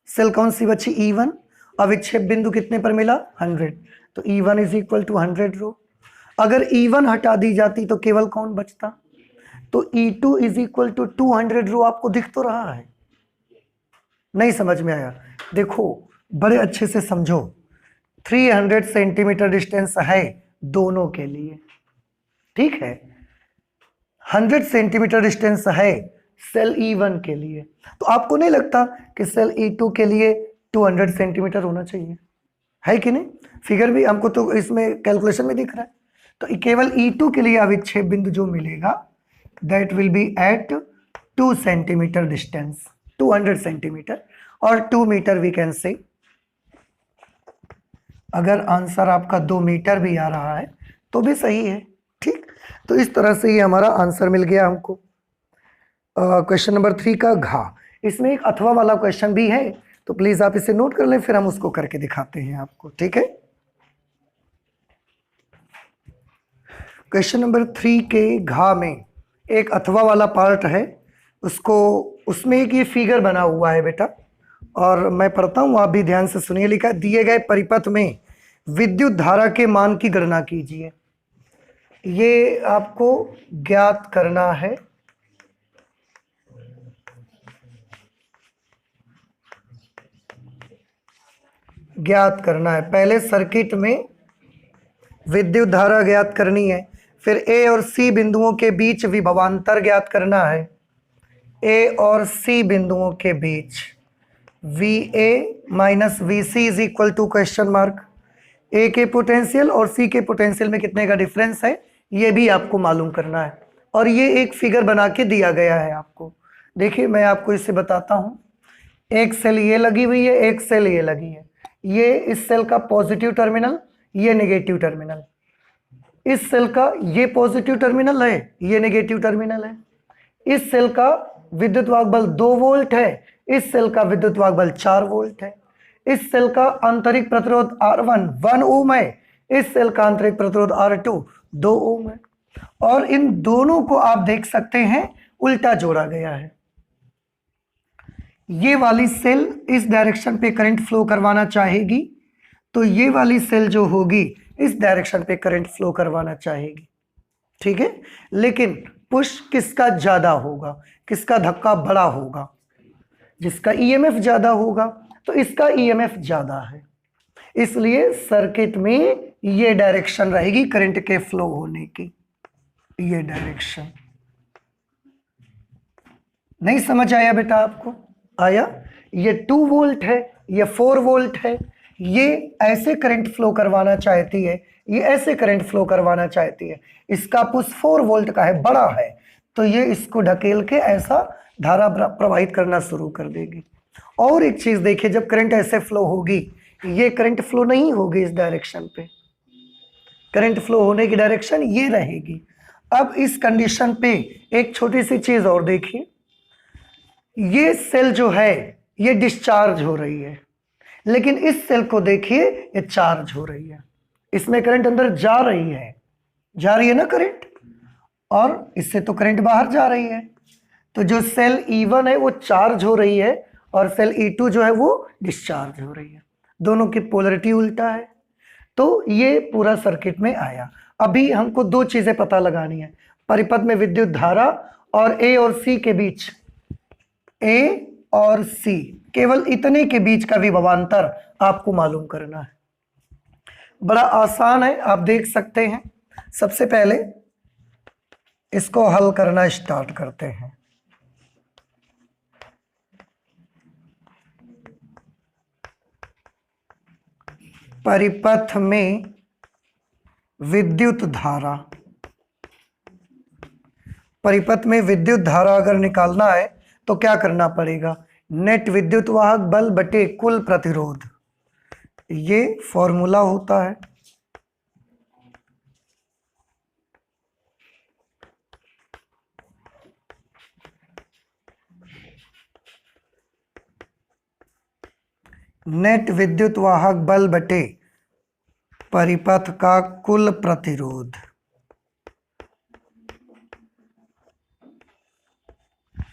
सेल कौन सी बची E1, अविक्षेप बिंदु कितने पर मिला 100, तो E1 इज इक्वल टू 100 रो। अगर E1 हटा दी जाती तो केवल कौन बचता, तो E2 इज इक्वल टू 200 रो। आपको दिख तो रहा है, नहीं समझ में आया? देखो बड़े अच्छे से समझो, 300 सेंटीमीटर डिस्टेंस है दोनों के लिए, ठीक है, 100 सेंटीमीटर डिस्टेंस है सेल E1 के लिए। तो आपको नहीं लगता कि सेल E2 के लिए 200 सेंटीमीटर होना चाहिए, है कि नहीं? फिगर भी हमको तो इसमें कैलकुलेशन में दिख रहा है। तो केवल E2 के लिए अविक्षेप बिंदु जो मिलेगा that will be at 2 centimetre distance, 200 centimetre और 2 मीटर वी कैन से। अगर आंसर आपका 2 मीटर भी आ रहा है तो भी सही है, ठीक। तो इस तरह से ये हमारा आंसर मिल गया हमको। क्वेश्चन नंबर 3 का घा। इसमें एक अथवा वाला क्वेश्चन भी है, तो प्लीज आप इसे नोट कर लें, फिर हम उसको करके दिखाते हैं आपको, ठीक है। क्वेश्चन नंबर 3 के घा में एक अथवा वाला पार्ट है, उसमें एक ये फिगर बना हुआ है बेटा, और मैं पढ़ता हूं, आप भी ध्यान से सुनिए। लिखा है दिए गए परिपथ में विद्युत धारा के मान की गणना कीजिए। ये आपको ज्ञात करना है। पहले सर्किट में विद्युत धारा ज्ञात करनी है, फिर ए और सी बिंदुओं के बीच विभवांतर ज्ञात करना है। ए और सी बिंदुओं के बीच VA minus VC is equal to question mark. A के पोटेंशियल और सी के पोटेंशियल में कितने का डिफरेंस है ये भी आपको मालूम करना है, और ये एक फिगर बना के दिया गया है आपको। देखिए मैं आपको इसे बताता हूँ, एक सेल ये लगी हुई है, एक सेल ये लगी है, ये इस सेल का पॉजिटिव टर्मिनल, ये नेगेटिव टर्मिनल, इस सेल का ये पॉजिटिव टर्मिनल है, ये नेगेटिव टर्मिनल है। इस सेल का विद्युत वाहक बल 2 वोल्ट है, इस सेल का विद्युत वाहक बल 4 वोल्ट है। इस सेल का आंतरिक प्रतिरोध R1 1 ओम है, इस सेल का आंतरिक प्रतिरोध R2 2 ओम है, और इन दोनों को आप देख सकते हैं उल्टा जोड़ा गया है। ये वाली सेल इस डायरेक्शन पे करंट फ्लो करवाना चाहेगी, तो ये वाली सेल जो होगी इस डायरेक्शन पे करंट फ्लो करवाना चाहेगी, ठीक है। लेकिन पुश किसका ज्यादा होगा, किसका धक्का बड़ा होगा, जिसका EMF ज्यादा होगा, तो इसका EMF ज्यादा है, इसलिए सर्किट में ये डायरेक्शन रहेगी करंट के फ्लो होने की, ये डायरेक्शन। नहीं समझ आया बेटा आपको? आया? ये 2 वोल्ट है, ये 4 वोल्ट है, ये ऐसे करंट फ्लो करवाना चाहती है, ये ऐसे करंट फ्लो करवाना चाहती है। इसका पुश 4 वोल्ट का है, बड़ा है, तो ये इसको ढकेल के ऐसा धारा प्रवाहित करना शुरू कर देगी। और एक चीज देखिए, जब करंट ऐसे फ्लो होगी, ये करंट फ्लो नहीं होगी इस डायरेक्शन पे, करंट फ्लो होने की डायरेक्शन ये रहेगी। अब इस कंडीशन पे एक छोटी सी चीज और देखिए, ये सेल जो है ये डिस्चार्ज हो रही है, लेकिन इस सेल को देखिए ये चार्ज हो रही है, इसमें करंट अंदर जा रही है ना करंट, और इससे तो करंट बाहर जा रही है। तो जो सेल E1 है वो चार्ज हो रही है, और सेल E2 जो है वो डिस्चार्ज हो रही है, दोनों की पोलरिटी उल्टा है। तो ये पूरा सर्किट में आया। अभी हमको दो चीजें पता लगानी है, परिपथ में विद्युत धारा और ए और सी के बीच, ए और सी, केवल इतने के बीच का विभवांतर आपको मालूम करना है। बड़ा आसान है, आप देख सकते हैं। सबसे पहले इसको हल करना स्टार्ट करते हैं। परिपथ में विद्युत धारा, परिपथ में विद्युत धारा अगर निकालना है तो क्या करना पड़ेगा, नेट विद्युत वाहक बल बटे कुल प्रतिरोध, ये फॉर्मूला होता है। नेट विद्युत वाहक बल बटे परिपथ का कुल प्रतिरोध।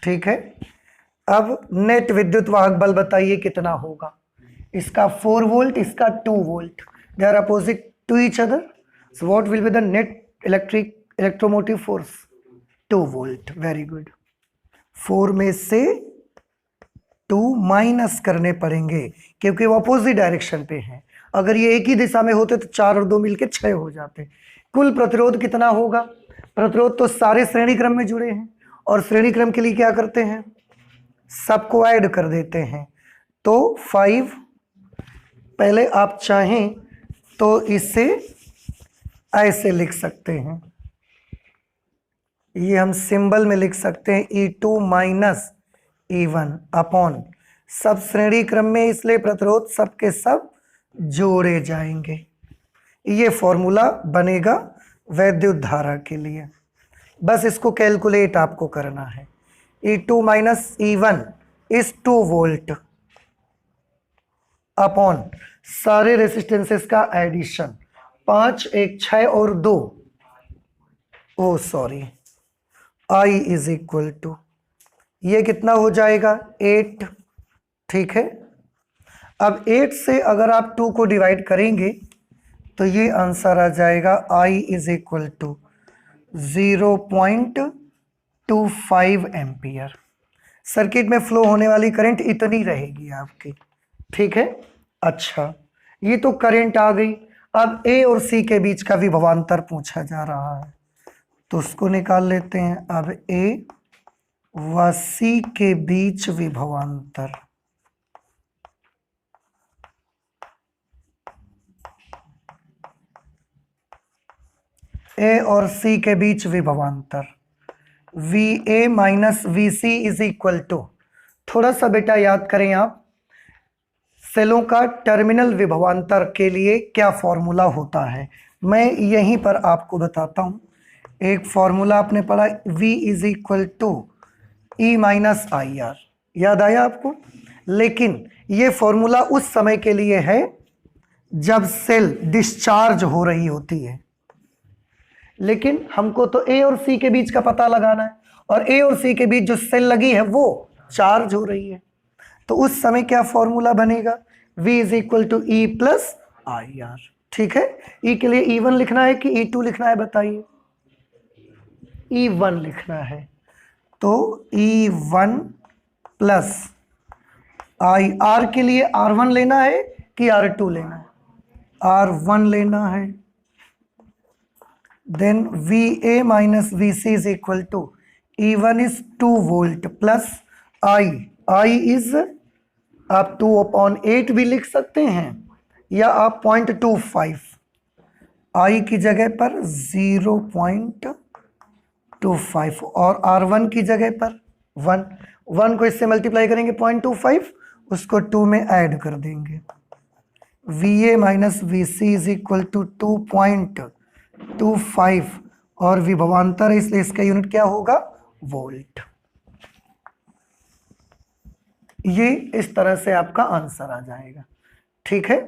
ठीक है, अब नेट विद्युत वाहक बल बताइए कितना होगा। इसका 4 वोल्ट, इसका 2 volt, they are opposite to each other, so what will be the net electromotive force, 2 volt. Very good. 4 में से 2 माइनस करने पड़ेंगे क्योंकि वो अपोजिट डायरेक्शन पे हैं। अगर ये एक ही दिशा में होते तो 4 और 2 मिलके 6 हो जाते। कुल प्रतिरोध कितना होगा, प्रतिरोध तो सारे श्रेणी क्रम में जुड़े हैं और श्रेणी क्रम के लिए क्या करते हैं, सबको ऐड कर देते हैं। तो 5, पहले आप चाहें तो इसे ऐसे लिख सकते हैं, ये हम सिंबल में लिख सकते हैं E2 माइनस E1 अपॉन, सब श्रेणी क्रम में इसलिए प्रतिरोध सबके सब जोड़े जाएंगे। ये फॉर्मूला बनेगा वैद्युत धारा के लिए। बस इसको कैलकुलेट आपको करना है। E2 minus E1 is 2 volt upon सारे रेसिस्टेंसेस का एडिशन, 5, 1, 6 और 2, oh sorry, I is equal to, ये कितना हो जाएगा 8। ठीक है, अब 8 से अगर आप 2 को डिवाइड करेंगे तो ये आंसर आ जाएगा I is equal to 0.25 ampere. Circuit में फ्लो होने वाली करंट इतनी रहेगी आपकी। ठीक है, अच्छा, ये तो करंट आ गई। अब ए और सी के बीच का विभवांतर पूछा जा रहा है तो उसको निकाल लेते हैं। अब ए व सी के बीच विभवांतर, ए और सी के बीच विभवांतर V A minus V C is equal to, थोड़ा सा बेटा याद करें आप, सेलों का टर्मिनल विभवांतर के लिए क्या फॉर्मूला होता है, मैं यहीं पर आपको बताता हूं। एक फॉर्मूला आपने पढ़ा, V is equal to E minus I R, याद आया आपको। लेकिन ये फॉर्मूला उस समय के लिए है जब सेल डिस्चार्ज हो रही होती है, लेकिन हमको तो ए और सी के बीच का पता लगाना है और ए और सी के बीच जो सेल लगी है वो चार्ज हो रही है। तो उस समय क्या फॉर्मूला बनेगा, V is equal to E plus I R. ठीक है, E के लिए E1 लिखना है कि E2 लिखना है बताइए, E1 लिखना है। तो E1 प्लस आई, R के लिए R1 लेना है कि R2 लेना है, R1 लेना है। Then VA minus VC is equal to E1 is 2 volt plus I is, आप 2/8 भी लिख सकते हैं या आप 0.25, I की जगह पर 0.25 और R1 की जगह पर 1 को इससे मल्टीप्लाई करेंगे 0.25, उसको 2 में ऐड कर देंगे। VA minus VC is equal to 2.25 और विभवांतर है इसलिए इसका यूनिट क्या होगा, वोल्ट। ये इस तरह से आपका आंसर आ जाएगा। ठीक है,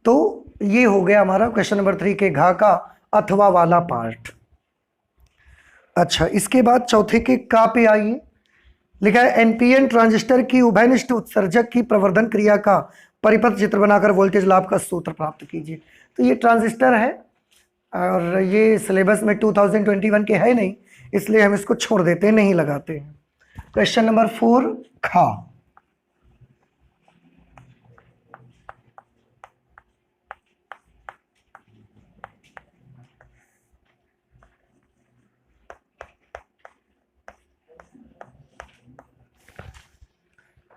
तो ये हो गया हमारा क्वेश्चन नंबर 3 के घा का अथवा वाला पार्ट। अच्छा, इसके बाद चौथे के का पे आइए। लिखा है एनपीएन ट्रांजिस्टर की उभयनिष्ठ उत्सर्जक की प्रवर्धन क्रिया का परिपथ चित्र बनाकर वोल्टेज लाभ का सूत्र प्राप्त कीजिए। तो ये ट्रांजिस्टर है और ये सिलेबस में 2021 के है नहीं, इसलिए हम इसको छोड़ देते हैं, नहीं लगाते हैं। क्वेश्चन नंबर 4 खा।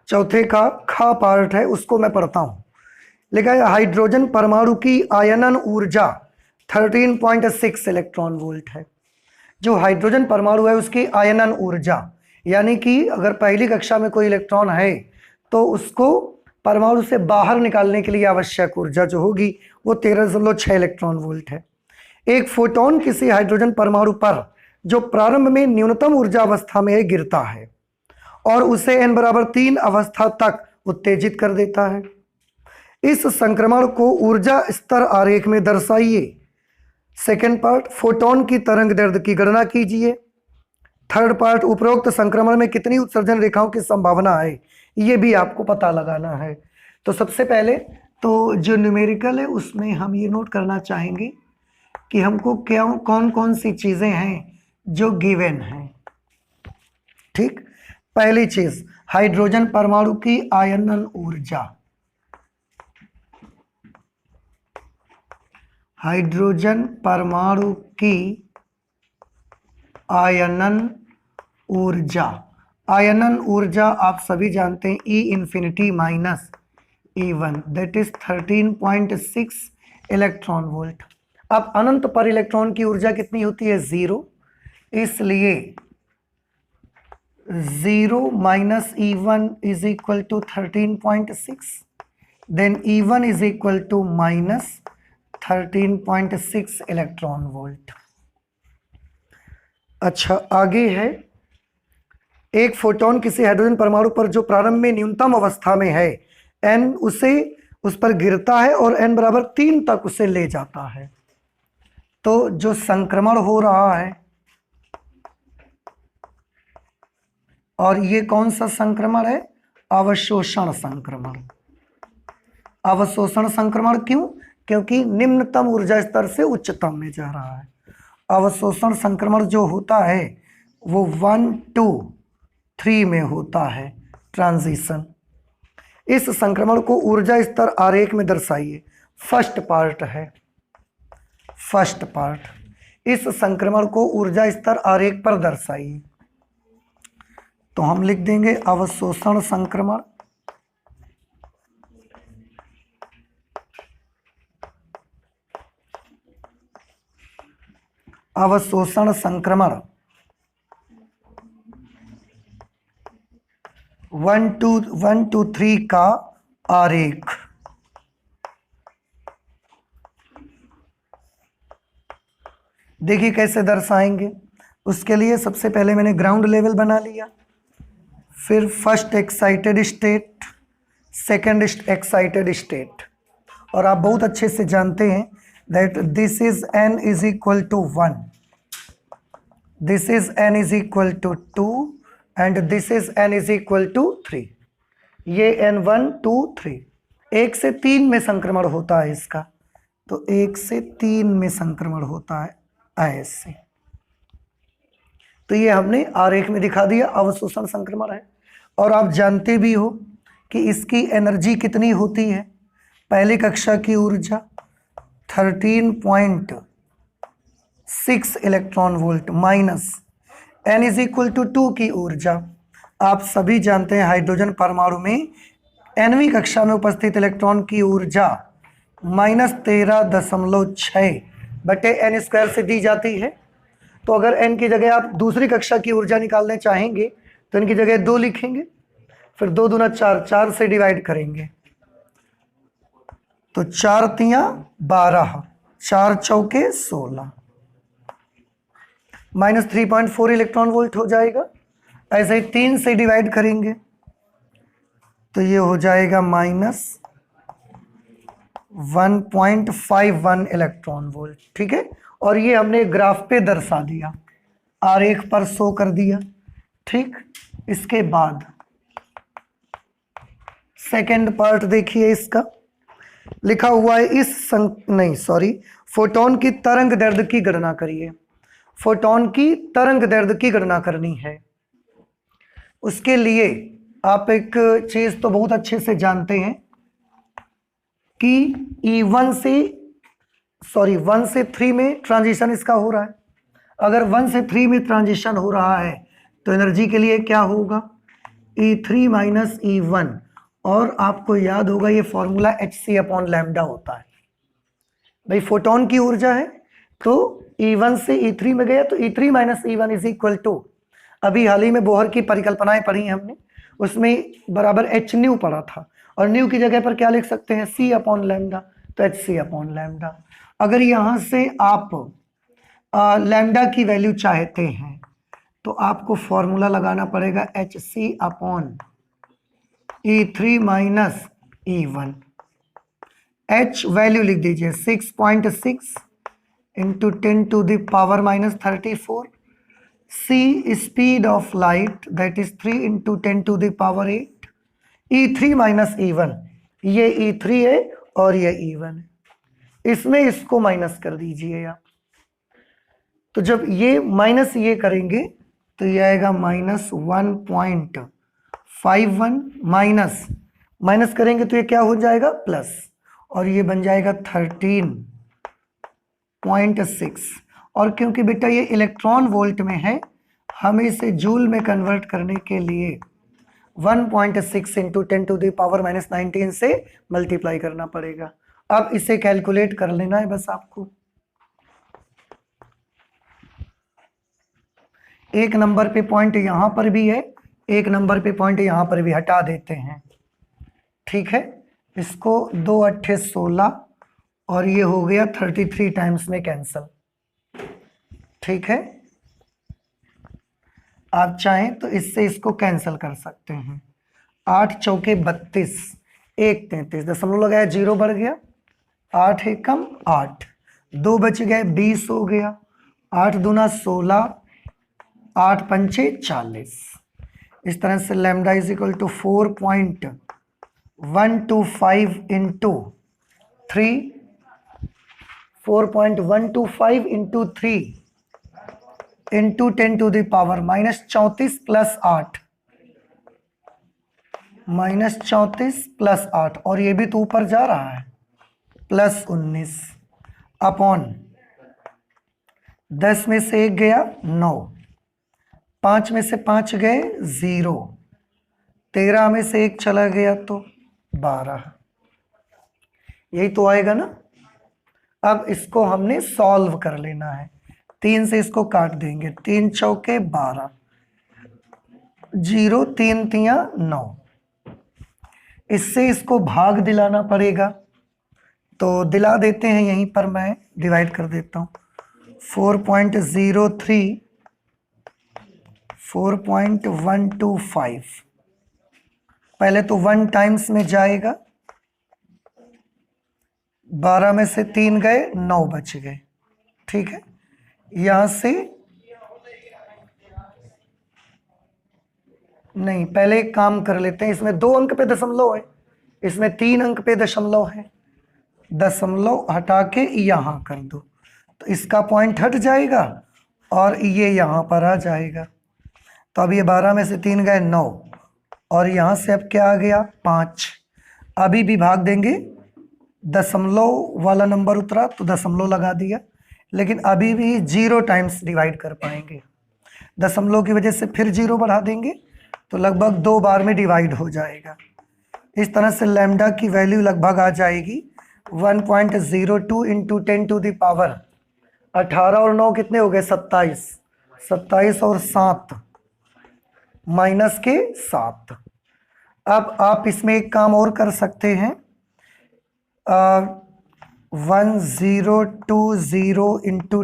चौथे का खा पार्ट है, उसको मैं पढ़ता हूं। लिखा है हाइड्रोजन परमाणु की आयनन ऊर्जा 13.6 इलेक्ट्रॉन वोल्ट है। जो हाइड्रोजन परमाणु है उसकी आयनन ऊर्जा, यानी कि अगर पहली कक्षा में कोई इलेक्ट्रॉन है तो उसको परमाणु से बाहर निकालने के लिए आवश्यक ऊर्जा जो होगी वो 13.6 इलेक्ट्रॉन वोल्ट है। एक फोटोन किसी हाइड्रोजन परमाणु पर जो प्रारंभ में न्यूनतम ऊर्जा अवस्था में गिरता है और उसे n=3 अवस्था तक उत्तेजित कर देता है। इस संक्रमण को ऊर्जा स्तर आरेख में दर्शाइए। सेकेंड पार्ट, फोटोन की तरंग दैर्ध्य की गणना कीजिए। थर्ड पार्ट, उपरोक्त संक्रमण में कितनी उत्सर्जन रेखाओं की संभावना है, ये भी आपको पता लगाना है। तो सबसे पहले तो जो न्यूमेरिकल है उसमें हम ये नोट करना चाहेंगे कि हमको क्या कौन कौन सी चीजें हैं जो गिवन हैं। ठीक, पहली चीज हाइड्रोजन परमाणु की आयनन ऊर्जा। हाइड्रोजन परमाणु की आयनन ऊर्जा। आयनन ऊर्जा आप सभी जानते हैं E∞ minus E1 that is 13.6 electron volt. अब अनंत पर इलेक्ट्रॉन की ऊर्जा कितनी होती है? 0, इसलिए 0 minus E1 is equal to 13.6, then E1 is equal to minus 13.6 electron volt. अच्छा, आगे है एक फोटोन किसी हाइड्रोजन परमाणु पर जो प्रारंभ में न्यूनतम अवस्था में है n उस पर गिरता है और n=3 तक उसे ले जाता है। तो जो संक्रमण हो रहा है, और ये कौन सा संक्रमण है? अवशोषण संक्रमण। अवशोषण संक्रमण क्यों? क्योंकि निम्नतम ऊर्जा स्तर से उच्चतम में जा रहा है। अवशोषण संक्रमण जो होता है वो 1 to 3 में होता है, ट्रांजिशन। इस संक्रमण को ऊर्जा स्तर आरेख में दर्शाइए। फर्स्ट पार्ट है, फर्स्ट पार्ट, इस संक्रमण को ऊर्जा स्तर आरेख पर दर्शाइए। तो हम लिख देंगे अवशोषण संक्रमण। अवशोषण संक्रमण 1 to 3 का आरेख। देखिए कैसे दर्शाएंगे। उसके लिए सबसे पहले मैंने ग्राउंड लेवल बना लिया, फिर first excited state, second excited state, और आप बहुत अच्छे से जानते हैं that this is n is equal to 1, this is n is equal to 2 and this is n is equal to 3। ये n 1 2 3, 1 से 3 में संक्रमण होता है इसका, तो 1 से 3 में संक्रमण होता है ऐसे। तो ये हमने आरेख में दिखा दिया, अवशोषण संक्रमण है। और आप जानते भी हो कि इसकी एनर्जी कितनी होती है। पहली कक्षा की ऊर्जा 13.6 electron volt minus n is equal to 2 की ऊर्जा। आप सभी जानते हैं हाइड्रोजन परमाणु में nवीं कक्षा में उपस्थित इलेक्ट्रॉन की ऊर्जा -13.6 बटे n² से दी जाती है। तो अगर n की जगह आप दूसरी कक्षा की ऊर्जा निकालने चाहेंगे तो इनकी जगह 2 लिखेंगे, फिर 2 दूना 4, 4 से डिवाइड करेंगे तो 4 तियां 12, 4 चौके 16, -3.4 इलेक्ट्रॉन वोल्ट हो जाएगा। ऐसे ही 3 से डिवाइड करेंगे तो ये हो जाएगा -1.51 इलेक्ट्रॉन वोल्ट। ठीक है, और ये हमने ग्राफ पे दर्शा दिया, आरेख पर शो कर दिया। ठीक, इसके बाद सेकंड पार्ट देखिए, इसका लिखा हुआ है फोटोन की तरंग दैर्ध्य की गणना करिए। फोटोन की तरंग दैर्ध्य की गणना करनी है। उसके लिए आप एक चीज तो बहुत अच्छे से जानते हैं कि E1 से 1 से 3 में ट्रांजिशन इसका हो रहा है। अगर 1 से 3 में ट्रांजिशन हो रहा है तो एनर्जी के लिए क्या होगा, E3 माइनस E1। और आपको याद होगा ये फॉर्मूला hc/λ होता है। भाई फोटोन की ऊर्जा है तो E1 से E3 में गया तो E3 minus E1 is equal to, अभी हाल ही में बोहर की परिकल्पनाएं पढ़ी हमने, उसमें बराबर h न्यू पढ़ा था, और न्यू की जगह पर क्या लिख सकते हैं, c/λ, तो hc/λ। अगर यहां से आप लैम्डा की वैल्यू चाहते हैं तो आपको फॉर्मूला लगाना पड़ेगा hc/E3 minus E1। h value लिख दीजिए 6.6 into 10⁻⁻34। c speed of light that is 3 into 10⁸। E3 minus E1, ये E3 है और ये E1 है, इसमें इसको माइनस कर दीजिए आप। तो जब ये माइनस ये करेंगे तो ये आएगा -1.51, माइनस करेंगे तो ये क्या हो जाएगा, प्लस, और ये बन जाएगा 13.6। और क्योंकि बेटा ये इलेक्ट्रॉन वोल्ट में है, हमें इसे जूल में कन्वर्ट करने के लिए 1.6 इंटू 10⁻⁻19 से मल्टीप्लाई करना पड़ेगा। अब इसे कैलकुलेट कर लेना है बस आपको। एक नंबर पे पॉइंट यहां पर भी है, एक नंबर पे पॉइंट यहां पर भी, हटा देते हैं, ठीक है। इसको 2 8 16 और ये हो गया 33 टाइम्स में कैंसल, ठीक है। आप चाहें तो इससे इसको कैंसिल कर सकते हैं। 8 चौके 32, 1 33, दशमलव लगाया 0 बढ़ गया, 8 एकम 8, 2 बच गए 20 हो गया, 8 दूना 16, 8 पंचे 40। इस तरह से lambda is equal to 4.125 into 3, 4.125 into 3 into 10⁻⁻34 plus 8, -34 plus 8, और ये भी तो ऊपर जा रहा है, प्लस 19 अपॉन 10 में से 1 गया 9, 5 में से 5 गए 0, 13 में से 1 चला गया तो 12, यही तो आएगा ना। अब इसको हमने सॉल्व कर लेना है, 3 से इसको काट देंगे, 3 चौके 12, 0 3 तियां 9, इससे इसको भाग दिलाना पड़ेगा, तो दिला देते हैं, यहीं पर मैं डिवाइड कर देता हूँ। 4.03 4.125, पहले तो 1 टाइम्स में जाएगा, 12 में से 3 गए 9 बच गए, ठीक है। यहां से नहीं, पहले एक काम कर लेते हैं, इसमें 2 अंक पे दशमलव है, इसमें 3 अंक पे दशमलव है, दशमलव हटा के यहां कर दो तो इसका पॉइंट हट जाएगा और ये यहां पर आ जाएगा। तो अब ये 12 में से 3 गए 9, और यहां से अब क्या आ गया 5, अभी भी भाग देंगे, दशमलव वाला नंबर उतरा तो दशमलव लगा दिया, लेकिन अभी भी 0 टाइम्स डिवाइड कर पाएंगे, दशमलव की वजह से फिर 0 बढ़ा देंगे तो लगभग 2 बार में डिवाइड हो जाएगा। इस तरह से लैम्डा की वैल्यू लगभग आ जाएगी 1.02 इंटू 10⁻18 और 9 कितने हो गए 27, 27 और 7 माइनस के 7। अब आप इसमें एक काम और कर सकते हैं, 1020 इंटू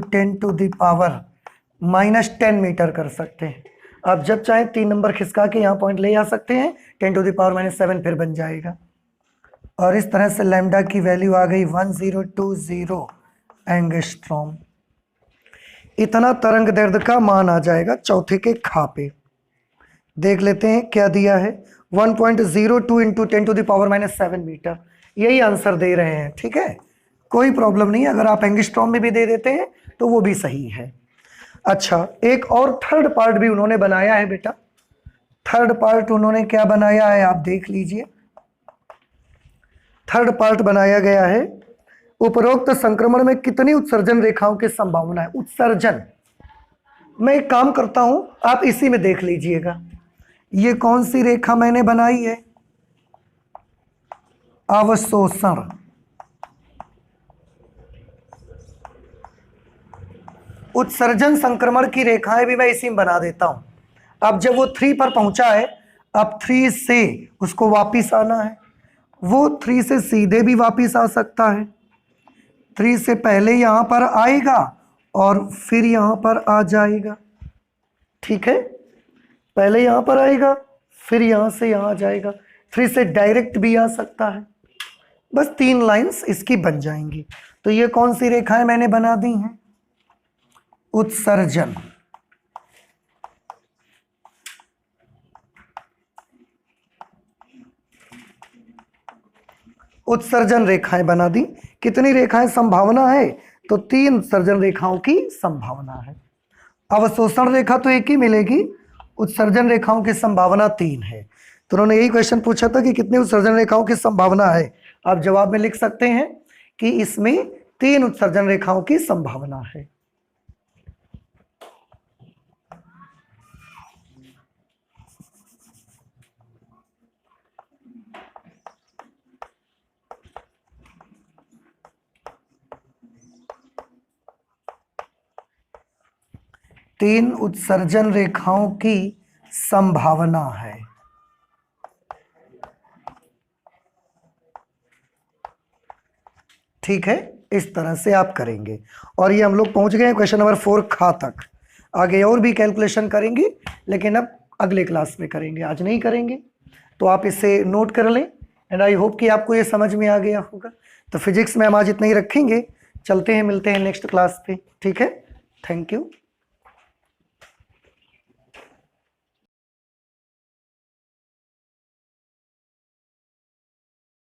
10⁻⁻10 मीटर कर सकते हैं। आप जब चाहें 3 नंबर खिसका के यहाँ पॉइंट ले आ सकते हैं, 10⁻⁻7 फिर बन जाएगा। और इस तरह से लैम्डा की वैल्यू आ गई 1020 एंगस्ट्रॉम। इतना तरंग दैर्ध्य का मान आ जाएगा चौथे के खा पे। देख लेते हैं क्या दिया है, 1.02 इंटू 10⁻⁻7 मीटर, यही आंसर दे रहे हैं। ठीक है, कोई प्रॉब्लम नहीं, अगर आप एंगस्ट्रॉम में भी दे देते हैं तो वो भी सही है। अच्छा, एक और थर्ड पार्ट भी उन्होंने बनाया है बेटा। थर्ड पार्ट उन्होंने क्या बनाया है आप देख लीजिए। थर्ड पार्ट बनाया गया है, उपरोक्त संक्रमण में कितनी उत्सर्जन रेखाओं की संभावना है। उत्सर्जन, मैं एक काम करता हूं, आप इसी में देख लीजिएगा। ये कौन सी रेखा मैंने बनाई है, अवशोषण। उत्सर्जन संक्रमण की रेखाएं भी मैं इसी में बना देता हूं। अब जब वो 3 पर पहुंचा है, अब 3 से उसको वापिस आना है। वो 3 से सीधे भी वापिस आ सकता है, 3 से पहले यहां पर आएगा और फिर यहां पर आ जाएगा। ठीक है, पहले यहां पर आएगा फिर यहां से यहां आ जाएगा। 3 से डायरेक्ट भी आ सकता है। बस 3 लाइंस इसकी बन जाएंगी। तो ये कौन सी रेखाएं मैंने बना दी हैं, उत्सर्जन। उत्सर्जन रेखाएं बना दी। कितनी रेखाएं संभावना है, तो 3 उत्सर्जन रेखाओं की संभावना है। अवशोषण रेखा तो एक ही मिलेगी, उत्सर्जन रेखाओं की संभावना 3 है। तो उन्होंने यही क्वेश्चन पूछा था कि कितनी उत्सर्जन रेखाओं की संभावना है। आप जवाब में लिख सकते हैं कि इसमें 3 उत्सर्जन रेखाओं की संभावना है। तीन उत्सर्जन रेखाओं की संभावना है। ठीक है, इस तरह से आप करेंगे। और ये हम लोग पहुंच गए हैं क्वेश्चन नंबर 4 खा तक। आगे और भी कैलकुलेशन करेंगे, लेकिन अब अगले क्लास में करेंगे, आज नहीं करेंगे। तो आप इसे नोट कर लें। एंड आई होप कि आपको ये समझ में आ गया होगा। तो फिजिक्स में हम आज इतना ही रखेंगे, चलते हैं, मिलते हैं नेक्स्ट क्लास पे। ठीक है, थैंक यू।